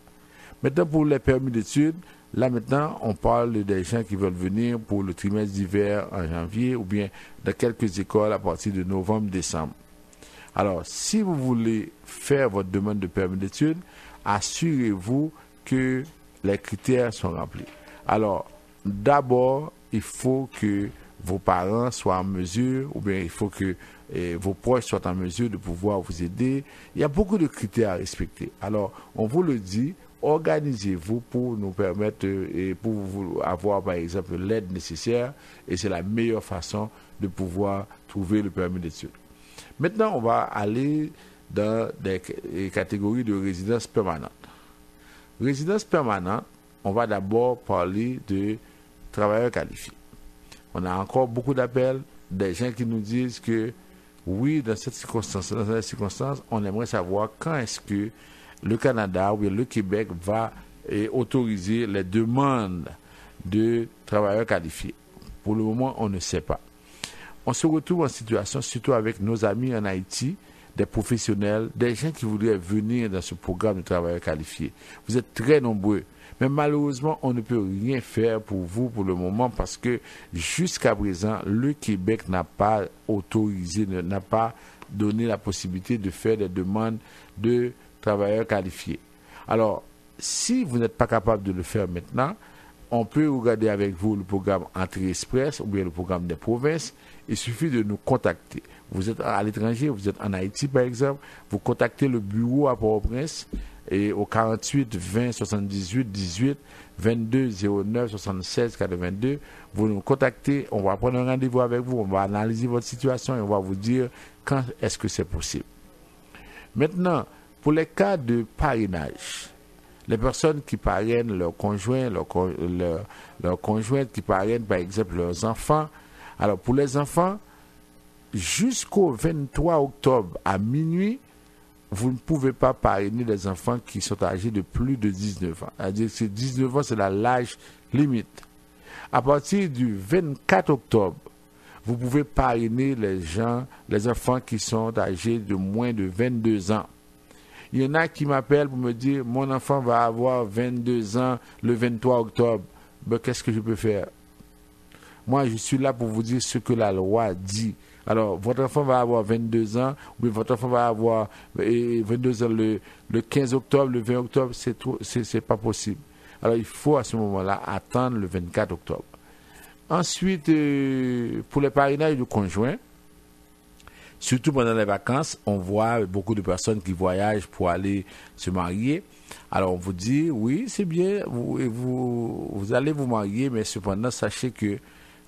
Maintenant, pour les permis d'études, là maintenant, on parle des gens qui veulent venir pour le trimestre d'hiver en janvier ou bien dans quelques écoles à partir de novembre-décembre. Alors, si vous voulez faire votre demande de permis d'études, assurez-vous que les critères sont remplis. Alors, d'abord, il faut que vos parents soient en mesure, ou bien il faut que vos proches soient en mesure de pouvoir vous aider. Il y a beaucoup de critères à respecter. Alors, on vous le dit, organisez-vous pour nous permettre et pour vous avoir par exemple l'aide nécessaire, et c'est la meilleure façon de pouvoir trouver le permis d'études. Maintenant, on va aller dans des catégories de résidence permanente. Résidence permanente, on va d'abord parler de travailleurs qualifiés. On a encore beaucoup d'appels, des gens qui nous disent que oui, dans cette circonstance, on aimerait savoir quand est-ce que le Canada ou bien le Québec va autoriser les demandes de travailleurs qualifiés. Pour le moment, on ne sait pas. On se retrouve en situation, surtout avec nos amis en Haïti, des professionnels, des gens qui voudraient venir dans ce programme de travailleurs qualifiés. Vous êtes très nombreux. Mais malheureusement, on ne peut rien faire pour vous pour le moment parce que jusqu'à présent, le Québec n'a pas autorisé, n'a pas donné la possibilité de faire des demandes de travailleurs qualifiés. Alors, si vous n'êtes pas capable de le faire maintenant, on peut regarder avec vous le programme Entrée Express ou bien le programme des provinces. Il suffit de nous contacter. Vous êtes à l'étranger, vous êtes en Haïti par exemple, vous contactez le bureau à Port-au-Prince et au 48 20 78 18 22 09 76 82. Vous nous contactez, on va prendre un rendez-vous avec vous, on va analyser votre situation et on va vous dire quand est-ce que c'est possible. Maintenant, pour les cas de parrainage, les personnes qui parrainent leurs conjoints, leurs conjointes qui parrainent par exemple leurs enfants. Alors pour les enfants, jusqu'au 23 octobre à minuit, vous ne pouvez pas parrainer les enfants qui sont âgés de plus de 19 ans. C'est-à-dire que 19 ans, c'est l'âge limite. À partir du 24 octobre, vous pouvez parrainer les enfants qui sont âgés de moins de 22 ans. Il y en a qui m'appellent pour me dire, mon enfant va avoir 22 ans le 23 octobre. Ben, qu'est-ce que je peux faire? Moi, je suis là pour vous dire ce que la loi dit. Alors, votre enfant va avoir 22 ans, ou votre enfant va avoir 22 ans le 15 octobre, le 20 octobre, c'est pas possible. Alors, il faut à ce moment-là attendre le 24 octobre. Ensuite, pour les parrainages de conjoints, surtout pendant les vacances, on voit beaucoup de personnes qui voyagent pour aller se marier. Alors, on vous dit, oui, c'est bien, vous allez vous marier, mais cependant, sachez que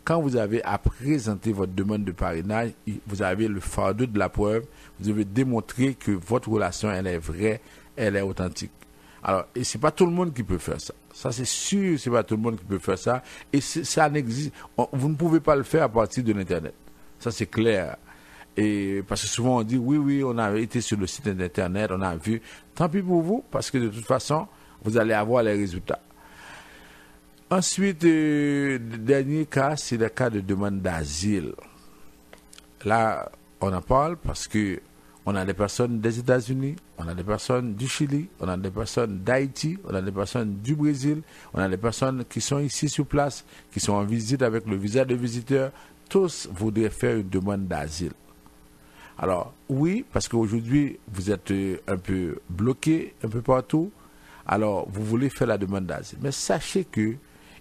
quand vous avez à présenter votre demande de parrainage, vous avez le fardeau de la preuve. Vous devez démontrer que votre relation, elle est vraie, elle est authentique. Alors, et c'est pas tout le monde qui peut faire ça. Ça, c'est sûr, c'est pas tout le monde qui peut faire ça. Et ça n'existe. Vous ne pouvez pas le faire à partir de l'Internet. Ça, c'est clair. Et parce que souvent, on dit, oui, on a été sur le site d'Internet, on a vu. Tant pis pour vous, parce que de toute façon, vous allez avoir les résultats. Ensuite, le dernier cas, c'est le cas de demande d'asile. Là, on en parle parce que on a des personnes des États-Unis, on a des personnes du Chili, on a des personnes d'Haïti, on a des personnes du Brésil, on a des personnes qui sont ici sur place, qui sont en visite avec le visa de visiteur. tous voudraient faire une demande d'asile. Alors, oui, parce qu'aujourd'hui, vous êtes un peu bloqué un peu partout. Alors, vous voulez faire la demande d'asile. Mais sachez que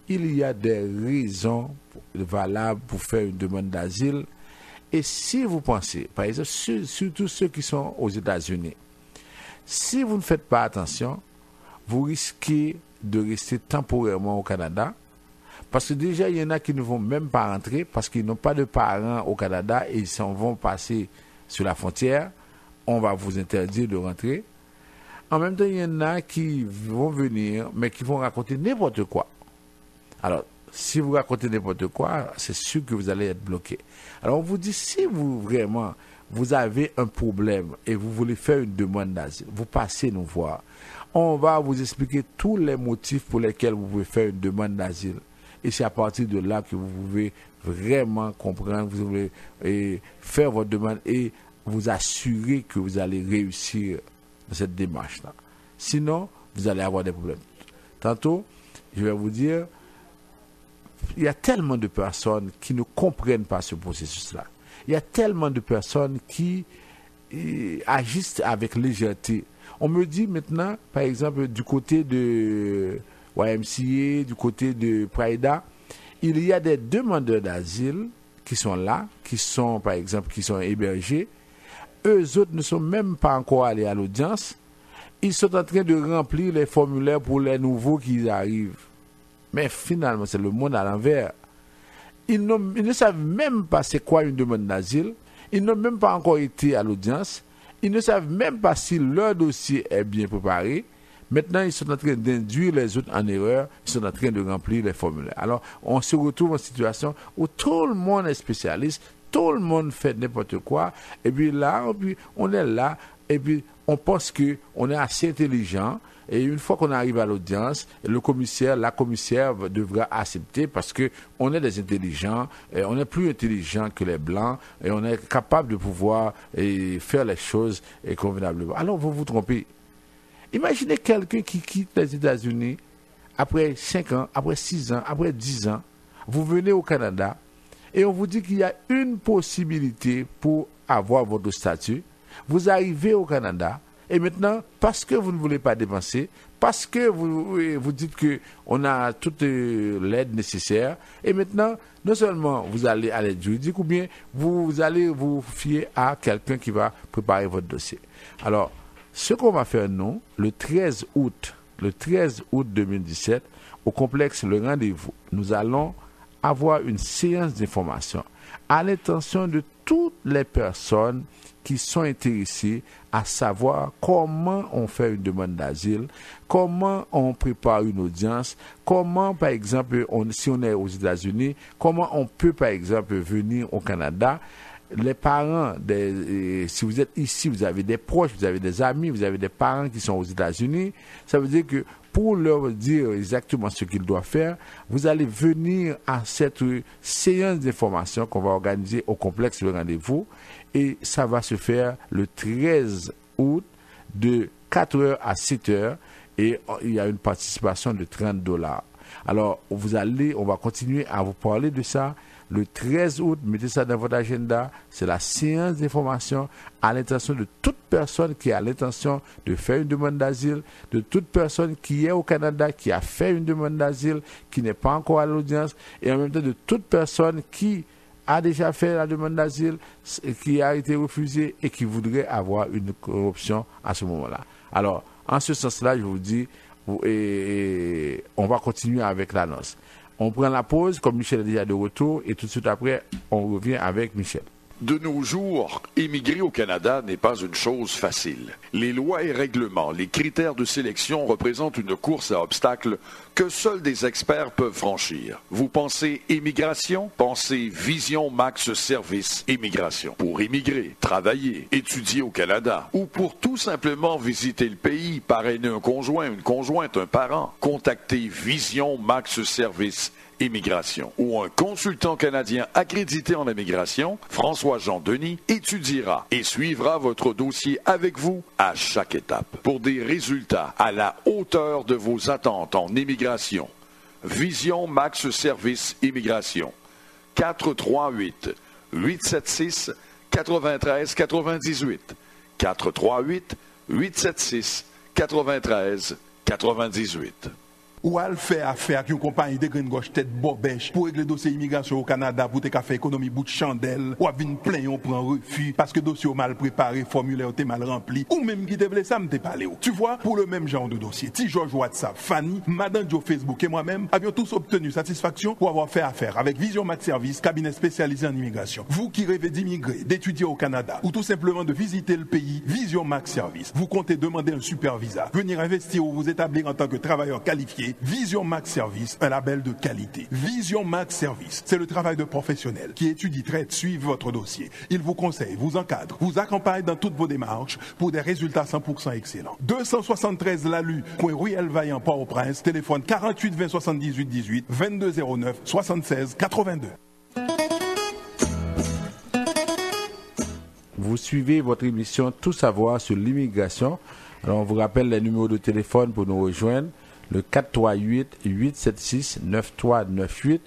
il y a des raisons valables pour faire une demande d'asile. Et si vous pensez, par exemple, surtout ceux qui sont aux États-Unis, si vous ne faites pas attention, vous risquez de rester temporairement au Canada. Parce que déjà, il y en a qui ne vont même pas rentrer parce qu'ils n'ont pas de parents au Canada et ils s'en vont passer sur la frontière. On va vous interdire de rentrer. En même temps, il y en a qui vont venir, mais qui vont raconter n'importe quoi. Alors, si vous racontez n'importe quoi, c'est sûr que vous allez être bloqué. Alors, on vous dit, si vous avez un problème et vous voulez faire une demande d'asile, vous passez nous voir. On va vous expliquer tous les motifs pour lesquels vous pouvez faire une demande d'asile. Et c'est à partir de là que vous pouvez vraiment comprendre, vous pouvez faire votre demande et vous assurer que vous allez réussir dans cette démarche-là. Sinon, vous allez avoir des problèmes. Tantôt, je vais vous dire, il y a tellement de personnes qui ne comprennent pas ce processus-là. Il y a tellement de personnes qui agissent avec légèreté. On me dit maintenant, par exemple, du côté de YMCA, du côté de Praïda, il y a des demandeurs d'asile qui sont là, qui sont, par exemple, qui sont hébergés. Eux autres ne sont même pas encore allés à l'audience. Ils sont en train de remplir les formulaires pour les nouveaux qui arrivent. Mais finalement, c'est le monde à l'envers. Ils ne savent même pas c'est quoi une demande d'asile. Ils n'ont même pas encore été à l'audience. Ils ne savent même pas si leur dossier est bien préparé. Maintenant, ils sont en train d'induire les autres en erreur. Ils sont en train de remplir les formulaires. Alors, on se retrouve en situation où tout le monde est spécialiste. Tout le monde fait n'importe quoi. Et puis là, on est là. Et puis, on pense qu'on est assez intelligent. Et une fois qu'on arrive à l'audience, la commissaire devra accepter parce qu'on est des intelligents, et on est plus intelligents que les Blancs, et on est capable de pouvoir faire les choses convenablement. Alors, vous vous trompez. Imaginez quelqu'un qui quitte les États-Unis après 5 ans, après 6 ans, après 10 ans. Vous venez au Canada et on vous dit qu'il y a une possibilité pour avoir votre statut. Vous arrivez au Canada. Et maintenant, parce que vous ne voulez pas dépenser, parce que vous dites qu'on a toute l'aide nécessaire, et maintenant, non seulement vous allez à l'aide juridique, ou bien vous allez vous fier à quelqu'un qui va préparer votre dossier. Alors, ce qu'on va faire, nous, le 13 août 2017, au complexe Le Rendez-vous, nous allons avoir une séance d'information à l'intention de toutes les personnes qui sont intéressés à savoir comment on fait une demande d'asile, comment on prépare une audience, comment, par exemple, si on est aux États-Unis, comment on peut, par exemple, venir au Canada. Les parents, si vous êtes ici, vous avez des proches, vous avez des amis, vous avez des parents qui sont aux États-Unis, ça veut dire que pour leur dire exactement ce qu'ils doivent faire, vous allez venir à cette séance d'information qu'on va organiser au complexe Le Rendez-vous. Et ça va se faire le 13 août de 4h à 7h et il y a une participation de $30. Alors, on va continuer à vous parler de ça. Le 13 août, mettez ça dans votre agenda. C'est la séance d'information à l'intention de toute personne qui a l'intention de faire une demande d'asile, de toute personne qui est au Canada, qui a fait une demande d'asile, qui n'est pas encore à l'audience, et en même temps de toute personne qui a déjà fait la demande d'asile, qui a été refusée et qui voudrait avoir une option à ce moment-là. Alors, en ce sens-là, je vous dis, on va continuer avec l'annonce. On prend la pause, comme Michel est déjà de retour, et tout de suite après, on revient avec Michel. De nos jours, émigrer au Canada n'est pas une chose facile. Les lois et règlements, les critères de sélection représentent une course à obstacles que seuls des experts peuvent franchir. Vous pensez émigration? Pensez Vision Max Service Immigration. Pour immigrer, travailler, étudier au Canada ou pour tout simplement visiter le pays, parrainer un conjoint, une conjointe, un parent, contactez Vision Max Service Immigration ou un consultant canadien accrédité en immigration, François-Jean Denis, étudiera et suivra votre dossier avec vous à chaque étape pour des résultats à la hauteur de vos attentes en immigration. Vision Max Service Immigration. 438-876-9398. 438-876-9398. Ou al faire affaire avec une compagnie de graines gauche tête bobèche pour régler dossier immigration au Canada pour te faire économie bout de chandelle ou à venir plein on prend refus parce que dossier mal préparé, formulaire t'es mal rempli ou même qui te blessé ça me t'es parlé. Tu vois, pour le même genre de dossier, Ti George WhatsApp, Fanny, Madame Joe Facebook et moi-même avions tous obtenu satisfaction pour avoir fait affaire avec Vision Max Service, cabinet spécialisé en immigration. Vous qui rêvez d'immigrer, d'étudier au Canada ou tout simplement de visiter le pays, Vision Max Service, vous comptez demander un super visa, venir investir ou vous établir en tant que travailleur qualifié. Vision Max Service, un label de qualité. Vision Max Service, c'est le travail de professionnels qui étudie, traite, suivent votre dossier. Ils vous conseillent, vous encadrent, vous accompagnent dans toutes vos démarches pour des résultats 100% excellents. 273 Lalu, coin Ruelle Vaillant, Port-au-Prince, téléphone 48 20 78 18, 22 09 76 82. Vous suivez votre émission Tout savoir sur l'immigration. Alors on vous rappelle les numéros de téléphone pour nous rejoindre. Le 438-876-9398.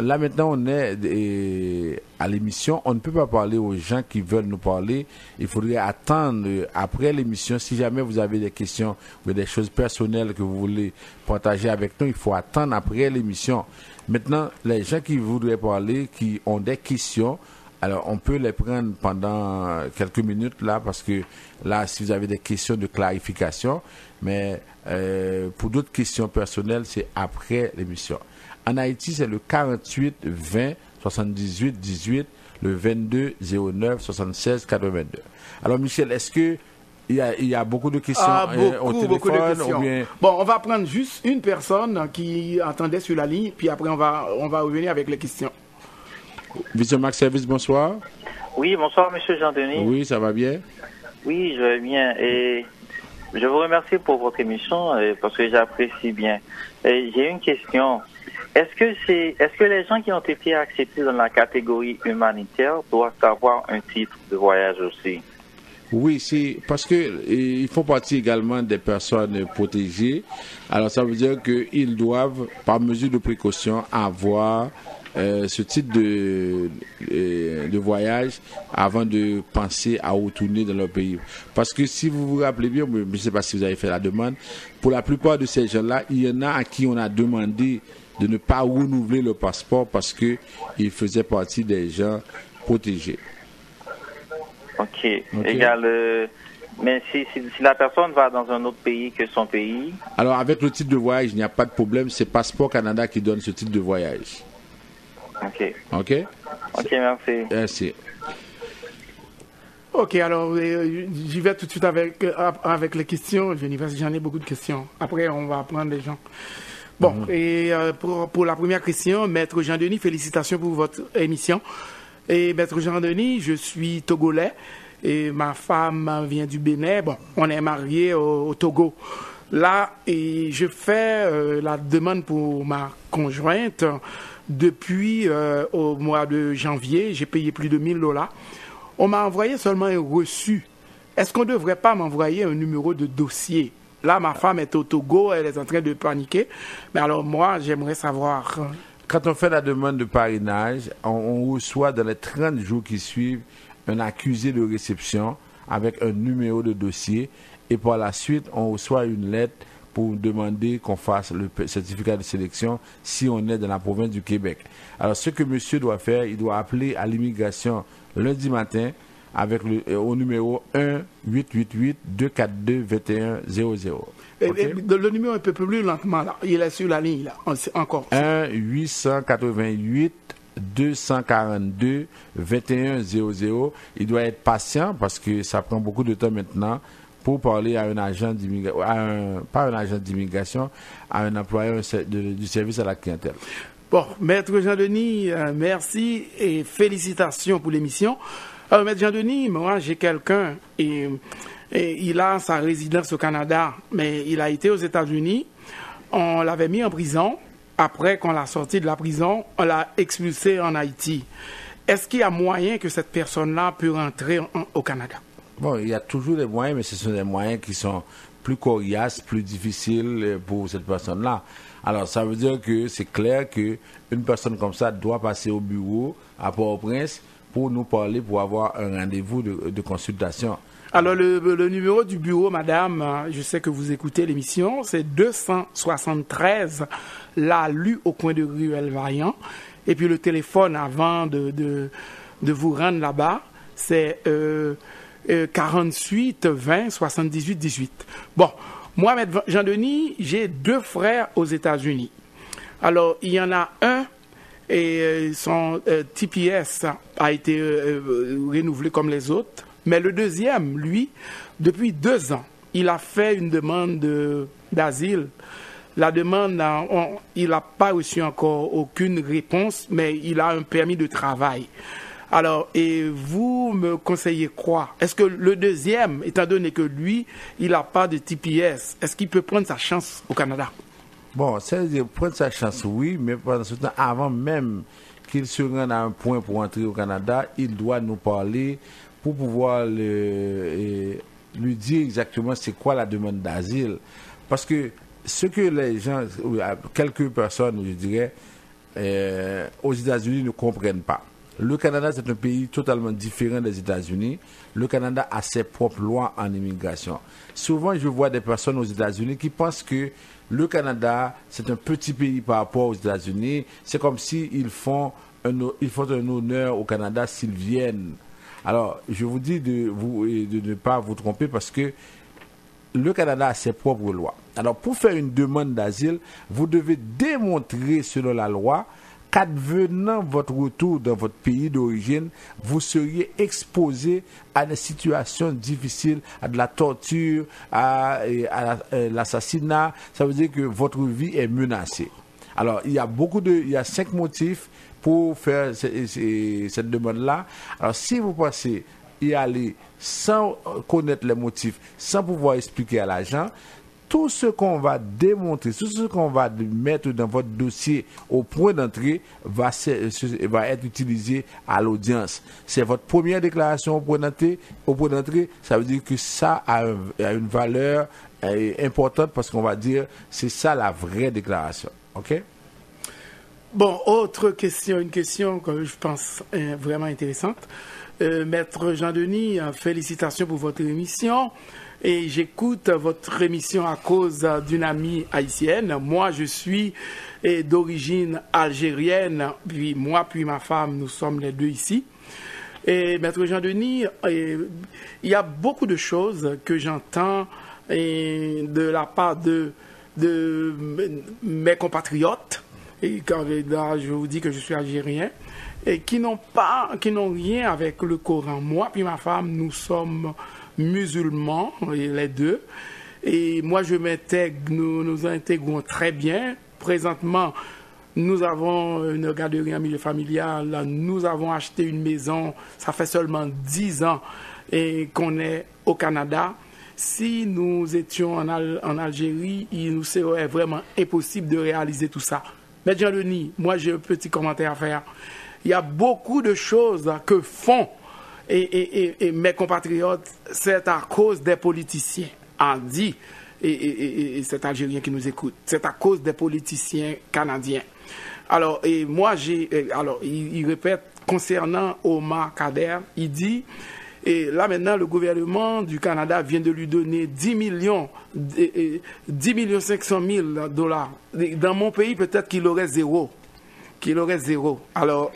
Là, maintenant, on est à l'émission. On ne peut pas parler aux gens qui veulent nous parler. Il faudrait attendre après l'émission. Si jamais vous avez des questions ou des choses personnelles que vous voulez partager avec nous, il faut attendre après l'émission. Maintenant, les gens qui voudraient parler, qui ont des questions, alors on peut les prendre pendant quelques minutes là, parce que là, si vous avez des questions de clarification, mais pour d'autres questions personnelles, c'est après l'émission. En Haïti, c'est le 48 20 78 18, le 22 09 76 82. Alors Michel, est-ce que il y a beaucoup de questions au téléphone beaucoup de questions. Ou bien... Bon, on va prendre juste une personne qui attendait sur la ligne, puis après on va revenir avec les questions. Vision Max Service, bonsoir. Oui, bonsoir, monsieur Jean-Denis. Oui, ça va bien? Oui, je vais bien. Et je vous remercie pour votre émission parce que j'apprécie bien. Et j'ai une question. Est-ce que les gens qui ont été acceptés dans la catégorie humanitaire doivent avoir un titre de voyage aussi? Oui, c'est parce que ils font partie également des personnes protégées. Alors ça veut dire qu'ils doivent, par mesure de précaution, avoir ce type de voyage avant de penser à retourner dans leur pays. Parce que si vous vous rappelez bien, je ne sais pas si vous avez fait la demande, pour la plupart de ces gens-là, il y en a à qui on a demandé de ne pas renouveler le passeport parce qu'ils faisaient partie des gens protégés. Ok. Mais si la personne va dans un autre pays que son pays... Alors avec le titre de voyage, il n'y a pas de problème, c'est Passeport Canada qui donne ce titre de voyage. Ok. Ok, merci. Merci. Ok, alors j'y vais tout de suite avec les questions. J'en ai beaucoup de questions. Après, on va prendre les gens. Bon, et pour la première question, Maître Jean-Denis, félicitations pour votre émission. Et Maître Jean-Denis, je suis togolais et ma femme vient du Bénin. Bon, on est mariés au Togo. Là, et je fais la demande pour ma conjointe. Depuis au mois de janvier, j'ai payé plus de $1000. On m'a envoyé seulement un reçu. Est-ce qu'on ne devrait pas m'envoyer un numéro de dossier? Là, ma femme est au Togo, elle est en train de paniquer. Mais alors moi, j'aimerais savoir... Quand on fait la demande de parrainage, on reçoit dans les 30 jours qui suivent un accusé de réception avec un numéro de dossier. Et par la suite, on reçoit une lettre pour demander qu'on fasse le certificat de sélection si on est dans la province du Québec. Alors, ce que monsieur doit faire, il doit appeler à l'immigration lundi matin avec au numéro 1-888-242-2100. Okay? Le numéro un peu plus lentement, là. Il est sur la ligne, là. Encore. 1-888-242-2100. Il doit être patient parce que ça prend beaucoup de temps maintenant pour parler à un agent d'immigration, pas un agent d'immigration, à un employeur du service à la clientèle. Bon, Maître Jean-Denis, merci et félicitations pour l'émission. Maître Jean-Denis, moi j'ai quelqu'un et il a sa résidence au Canada, mais il a été aux États-Unis. On l'avait mis en prison. Après qu'on l'a sorti de la prison, on l'a expulsé en Haïti. Est-ce qu'il y a moyen que cette personne-là peut rentrer au Canada? Bon, il y a toujours des moyens, mais ce sont des moyens qui sont plus coriace, plus difficile pour cette personne-là. Alors, ça veut dire que c'est clair qu'une personne comme ça doit passer au bureau à Port-au-Prince pour nous parler, pour avoir un rendez-vous de consultation. Alors, le numéro du bureau, madame, je sais que vous écoutez l'émission, c'est 273, la Lue au coin de rue Elvarian. Et puis, le téléphone avant de vous rendre là-bas, c'est 48 20 78 18. Bon, moi, Maître Jean-Denis, j'ai 2 frères aux États-Unis. Alors, il y en a un, et son TPS a été renouvelé comme les autres. Mais le deuxième, lui, depuis 2 ans, il a fait une demande d'asile. La demande, il n'a pas reçu encore aucune réponse, mais il a un permis de travail. Alors, et vous me conseillez quoi? Est-ce que le deuxième, étant donné que lui, il n'a pas de TPS, est-ce qu'il peut prendre sa chance au Canada? Bon, c'est-à-dire prendre sa chance, oui, mais pendant ce temps, avant même qu'il se rende à un point pour entrer au Canada, il doit nous parler pour pouvoir lui dire exactement c'est quoi la demande d'asile. Parce que ce que les gens, quelques personnes, je dirais, aux États-Unis ne comprennent pas. Le Canada, c'est un pays totalement différent des États-Unis. Le Canada a ses propres lois en immigration. Souvent, je vois des personnes aux États-Unis qui pensent que le Canada, c'est un petit pays par rapport aux États-Unis. C'est comme s'ils font un honneur au Canada s'ils viennent. Alors, je vous dis de ne pas vous tromper parce que le Canada a ses propres lois. Alors, pour faire une demande d'asile, vous devez démontrer selon la loi qu'advenant votre retour dans votre pays d'origine, vous seriez exposé à des situations difficiles, à de la torture, à l'assassinat. Ça veut dire que votre vie est menacée. Alors, il y a 5 motifs pour faire cette demande-là. Alors, si vous pensez y aller sans connaître les motifs, sans pouvoir expliquer à l'agent, tout ce qu'on va démontrer, tout ce qu'on va mettre dans votre dossier au point d'entrée va être utilisé à l'audience. C'est votre première déclaration au point d'entrée, ça veut dire que ça a une valeur importante parce qu'on va dire c'est ça la vraie déclaration. OK? Bon, autre question, une question que je pense vraiment intéressante. Maître Jean-Denis, félicitations pour votre émission. Et j'écoute votre émission à cause d'une amie haïtienne. Moi, je suis d'origine algérienne. Puis moi, puis ma femme, nous sommes les deux ici. Et Maître Jean-Denis, il y a beaucoup de choses que j'entends de la part de mes compatriotes. Et quand je vous dis que je suis algérien, et qui n'ont rien avec le Coran. Moi, puis ma femme, nous sommes musulmans, les deux. Et moi, nous intégrons très bien. Présentement, nous avons une garderie en milieu familial. Nous avons acheté une maison. Ça fait seulement 10 ans qu'on est au Canada. Si nous étions en Algérie, il nous serait vraiment impossible de réaliser tout ça. Mais Jean-Denis, moi, j'ai un petit commentaire à faire. Il y a beaucoup de choses que font et mes compatriotes, c'est à cause des politiciens, en dit, et cet Algérien qui nous écoute, c'est à cause des politiciens canadiens. Alors, et moi, il répète, concernant Omar Kader, il dit, et là maintenant, le gouvernement du Canada vient de lui donner 10 millions 500 000 $. Dans mon pays, peut-être qu'il aurait zéro. Alors,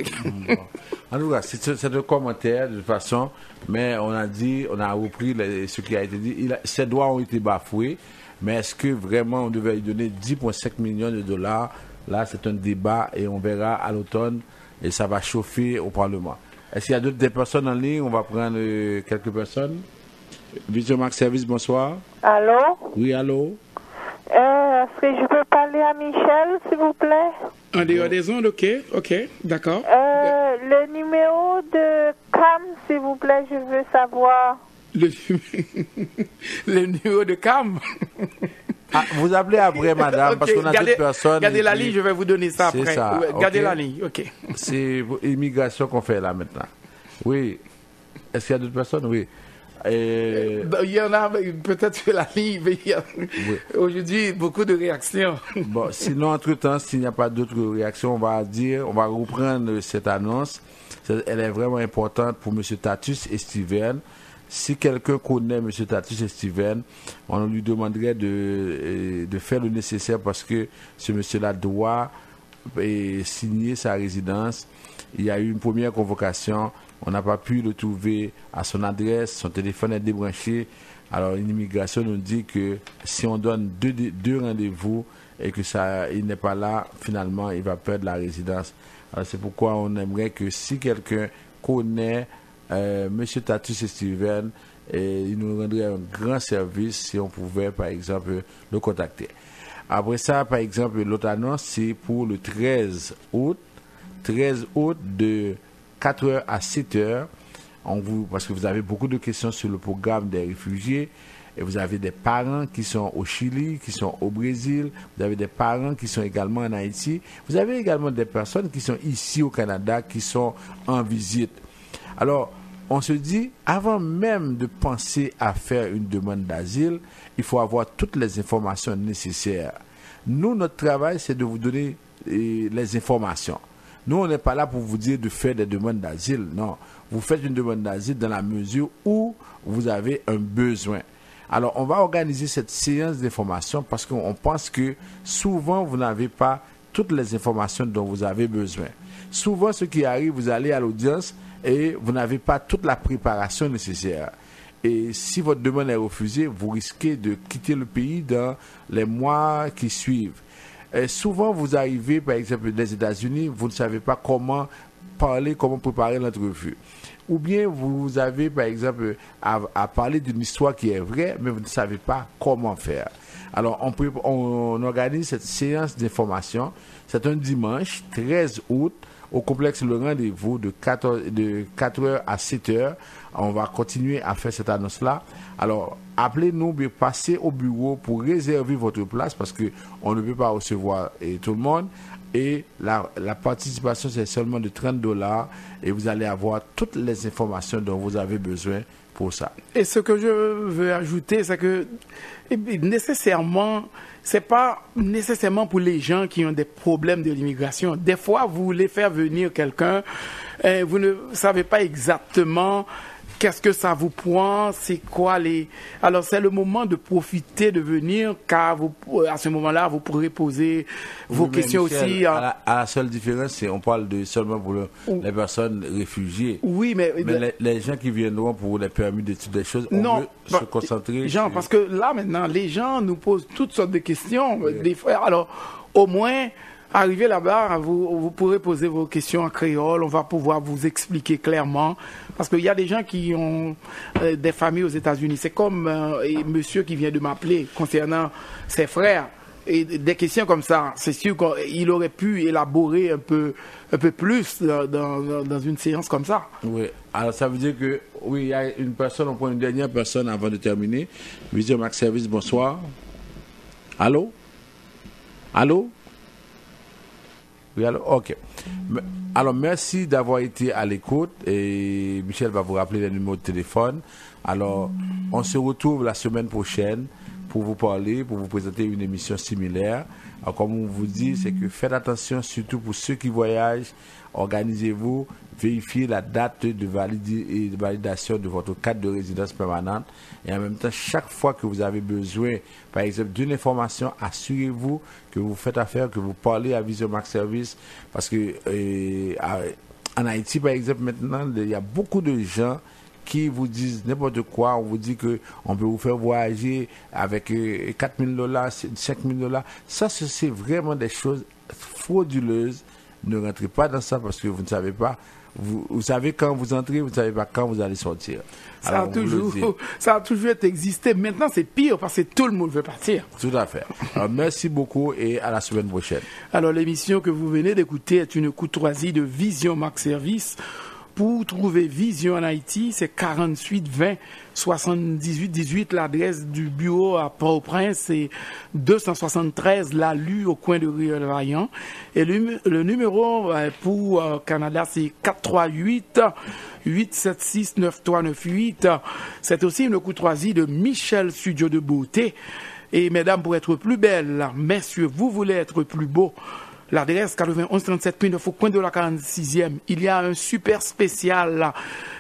en tout cas, c'est un commentaire de toute façon, mais on a repris ce qui a été dit. Ses droits ont été bafoués, mais est-ce que vraiment on devait lui donner 10,5 millions de $? Là, c'est un débat et on verra à l'automne et ça va chauffer au Parlement. Est-ce qu'il y a des personnes en ligne? On va prendre quelques personnes. Vision Max Service, bonsoir. Allô? Oui, allô? Est-ce que je peux parler à Michel, s'il vous plaît? En dehors des ondes, ok, d'accord. Le numéro de CAM, s'il vous plaît, je veux savoir. Le numéro de CAM? Vous appelez après, madame, okay, parce qu'on a d'autres personnes. Gardez la ligne, je vais vous donner ça après. Ça, gardez la ligne, ok. C'est l'immigration qu'on fait là maintenant. Oui. Est-ce qu'il y a d'autres personnes? Oui. Il y en a peut-être que la ligne, mais il y a aujourd'hui beaucoup de réactions. Bon, sinon, entre-temps, s'il n'y a pas d'autres réactions, on va reprendre cette annonce. Elle est vraiment importante pour M. Tatus et Steven. Si quelqu'un connaît M. Tatus et Steven, on lui demanderait de faire le nécessaire parce que ce monsieur-là doit signer sa résidence. Il y a eu une première convocation. On n'a pas pu le trouver à son adresse, son téléphone est débranché. Alors l'immigration nous dit que si on donne deux rendez-vous et que il n'est pas là, finalement il va perdre la résidence. Alors c'est pourquoi on aimerait que si quelqu'un connaît M. Tatus et Steven, il nous rendrait un grand service si on pouvait par exemple le contacter. Après ça, par exemple, l'autre annonce c'est pour le 13 août de 4h à 7h, parce que vous avez beaucoup de questions sur le programme des réfugiés, et vous avez des parents qui sont au Chili, qui sont au Brésil, vous avez des parents qui sont également en Haïti, vous avez également des personnes qui sont ici au Canada, qui sont en visite. Alors, on se dit, avant même de penser à faire une demande d'asile, il faut avoir toutes les informations nécessaires. Nous, notre travail, c'est de vous donner les informations. Nous, on n'est pas là pour vous dire de faire des demandes d'asile. Non, vous faites une demande d'asile dans la mesure où vous avez un besoin. Alors, on va organiser cette séance d'information parce qu'on pense que souvent, vous n'avez pas toutes les informations dont vous avez besoin. Souvent, ce qui arrive, vous allez à l'audience et vous n'avez pas toute la préparation nécessaire. Et si votre demande est refusée, vous risquez de quitter le pays dans les mois qui suivent. Et souvent, vous arrivez, par exemple, des États-Unis, vous ne savez pas comment parler, comment préparer l'entrevue. Ou bien, vous avez, par exemple, à parler d'une histoire qui est vraie, mais vous ne savez pas comment faire. Alors, on organise cette séance d'information. C'est un dimanche, 13 août, au complexe Le Rendez-vous de 4h à 7h. On va continuer à faire cette annonce-là. Alors, appelez-nous, passez au bureau pour réserver votre place parce qu'on ne peut pas recevoir tout le monde. Et la participation, c'est seulement de $30 et vous allez avoir toutes les informations dont vous avez besoin pour ça. Et ce que je veux ajouter, c'est que nécessairement, c'est pas nécessairement pour les gens qui ont des problèmes de l'immigration. Des fois, vous voulez faire venir quelqu'un, vous ne savez pas exactement qu'est-ce que ça vous prend, c'est quoi les... Alors, c'est le moment de profiter de venir, car à ce moment-là, vous pourrez poser vos questions Michel, aussi. À la seule différence, c'est on parle seulement pour les personnes réfugiées. Oui, mais les gens qui viendront pour les permis d'études des choses, on veut se concentrer. Jean, parce que là, maintenant, les gens nous posent toutes sortes de questions. Oui. Des fois, alors, au moins... Arrivez là-bas, vous pourrez poser vos questions en créole, on va pouvoir vous expliquer clairement, parce qu'il y a des gens qui ont des familles aux États-Unis. C'est comme monsieur qui vient de m'appeler concernant ses frères. Et des questions comme ça, c'est sûr qu'il aurait pu élaborer un peu plus dans une séance comme ça. Oui, alors ça veut dire que, oui, il y a une personne, on prend une dernière personne avant de terminer. Vision Max Service, bonsoir. Allô? Allô? Oui, alors, ok. Alors, merci d'avoir été à l'écoute et Michel va vous rappeler les numéros de téléphone. Alors, on se retrouve la semaine prochaine pour vous parler, pour vous présenter une émission similaire. Alors, comme on vous dit, c'est que faites attention, surtout pour ceux qui voyagent, organisez-vous, vérifiez la date de validation de votre carte de résidence permanente et en même temps, chaque fois que vous avez besoin, par exemple, d'une information, assurez-vous que vous faites affaire, que vous parlez à Vision Max Service parce que en Haïti, par exemple, maintenant, il y a beaucoup de gens qui vous disent n'importe quoi. On vous dit qu'on peut vous faire voyager avec $4,000, $5,000. Ça, c'est vraiment des choses frauduleuses. Ne rentrez pas dans ça parce que vous ne savez pas. Vous savez quand vous entrez, vous ne savez pas quand vous allez sortir. Ça a toujours existé. Maintenant, c'est pire parce que tout le monde veut partir. Tout à fait. Alors, merci beaucoup et à la semaine prochaine. Alors, l'émission que vous venez d'écouter est une courtoisie de Vision Max Service. pour trouver Vision en Haïti, c'est 48 20 78 18, l'adresse du bureau à Port-au-Prince, c'est 273 Lalu au coin de Riel Vaillant. Et le numéro pour Canada, c'est 438 876 9398. C'est aussi une courtoisie de Michel Studio de Beauté. Et mesdames, pour être plus belles, messieurs, vous voulez être plus beaux, l'adresse 91 37 9 au coin de la 46e. Il y a un super spécial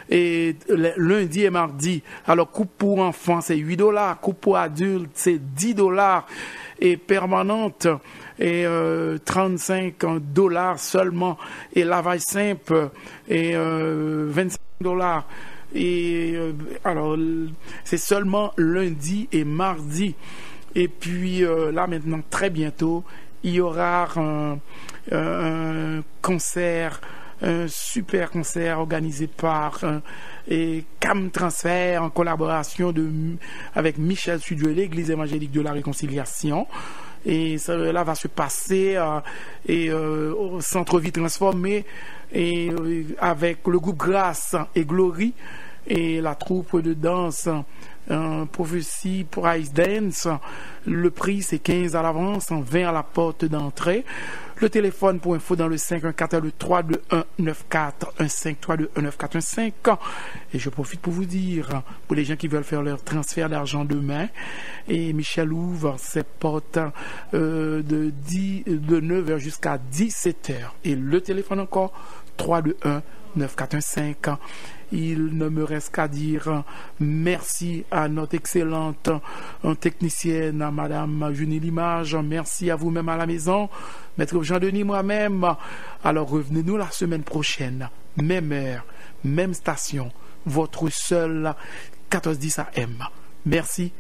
et lundi et mardi. Alors, coupe pour enfants, c'est $8. Coupe pour adultes, c'est $10. Et permanente, et $35 seulement. Et lavage simple, et $25. Et alors, c'est seulement lundi et mardi. Et puis là maintenant, très bientôt, il y aura un concert, un super concert organisé par Cam Transfert en collaboration avec Michel Studio et l'Église évangélique de la Réconciliation. Et cela va se passer au Centre-Vie transformé et avec le groupe Grâce et Glory et la troupe de danse Prophétie Price Dance. Le prix c'est 15 à l'avance, 20 à la porte d'entrée. Le téléphone pour info dans le 514-321-9415, et je profite pour vous dire, pour les gens qui veulent faire leur transfert d'argent demain, et Michel ouvre ses portes de 9h jusqu'à 17h. Et le téléphone encore 321-9415. Il ne me reste qu'à dire merci à notre excellente technicienne, à Madame Junie Limage. Merci à vous-même à la maison, Maître Jean-Denis, moi-même. Alors revenez-nous la semaine prochaine, même heure, même station, votre seul 1410 AM. Merci.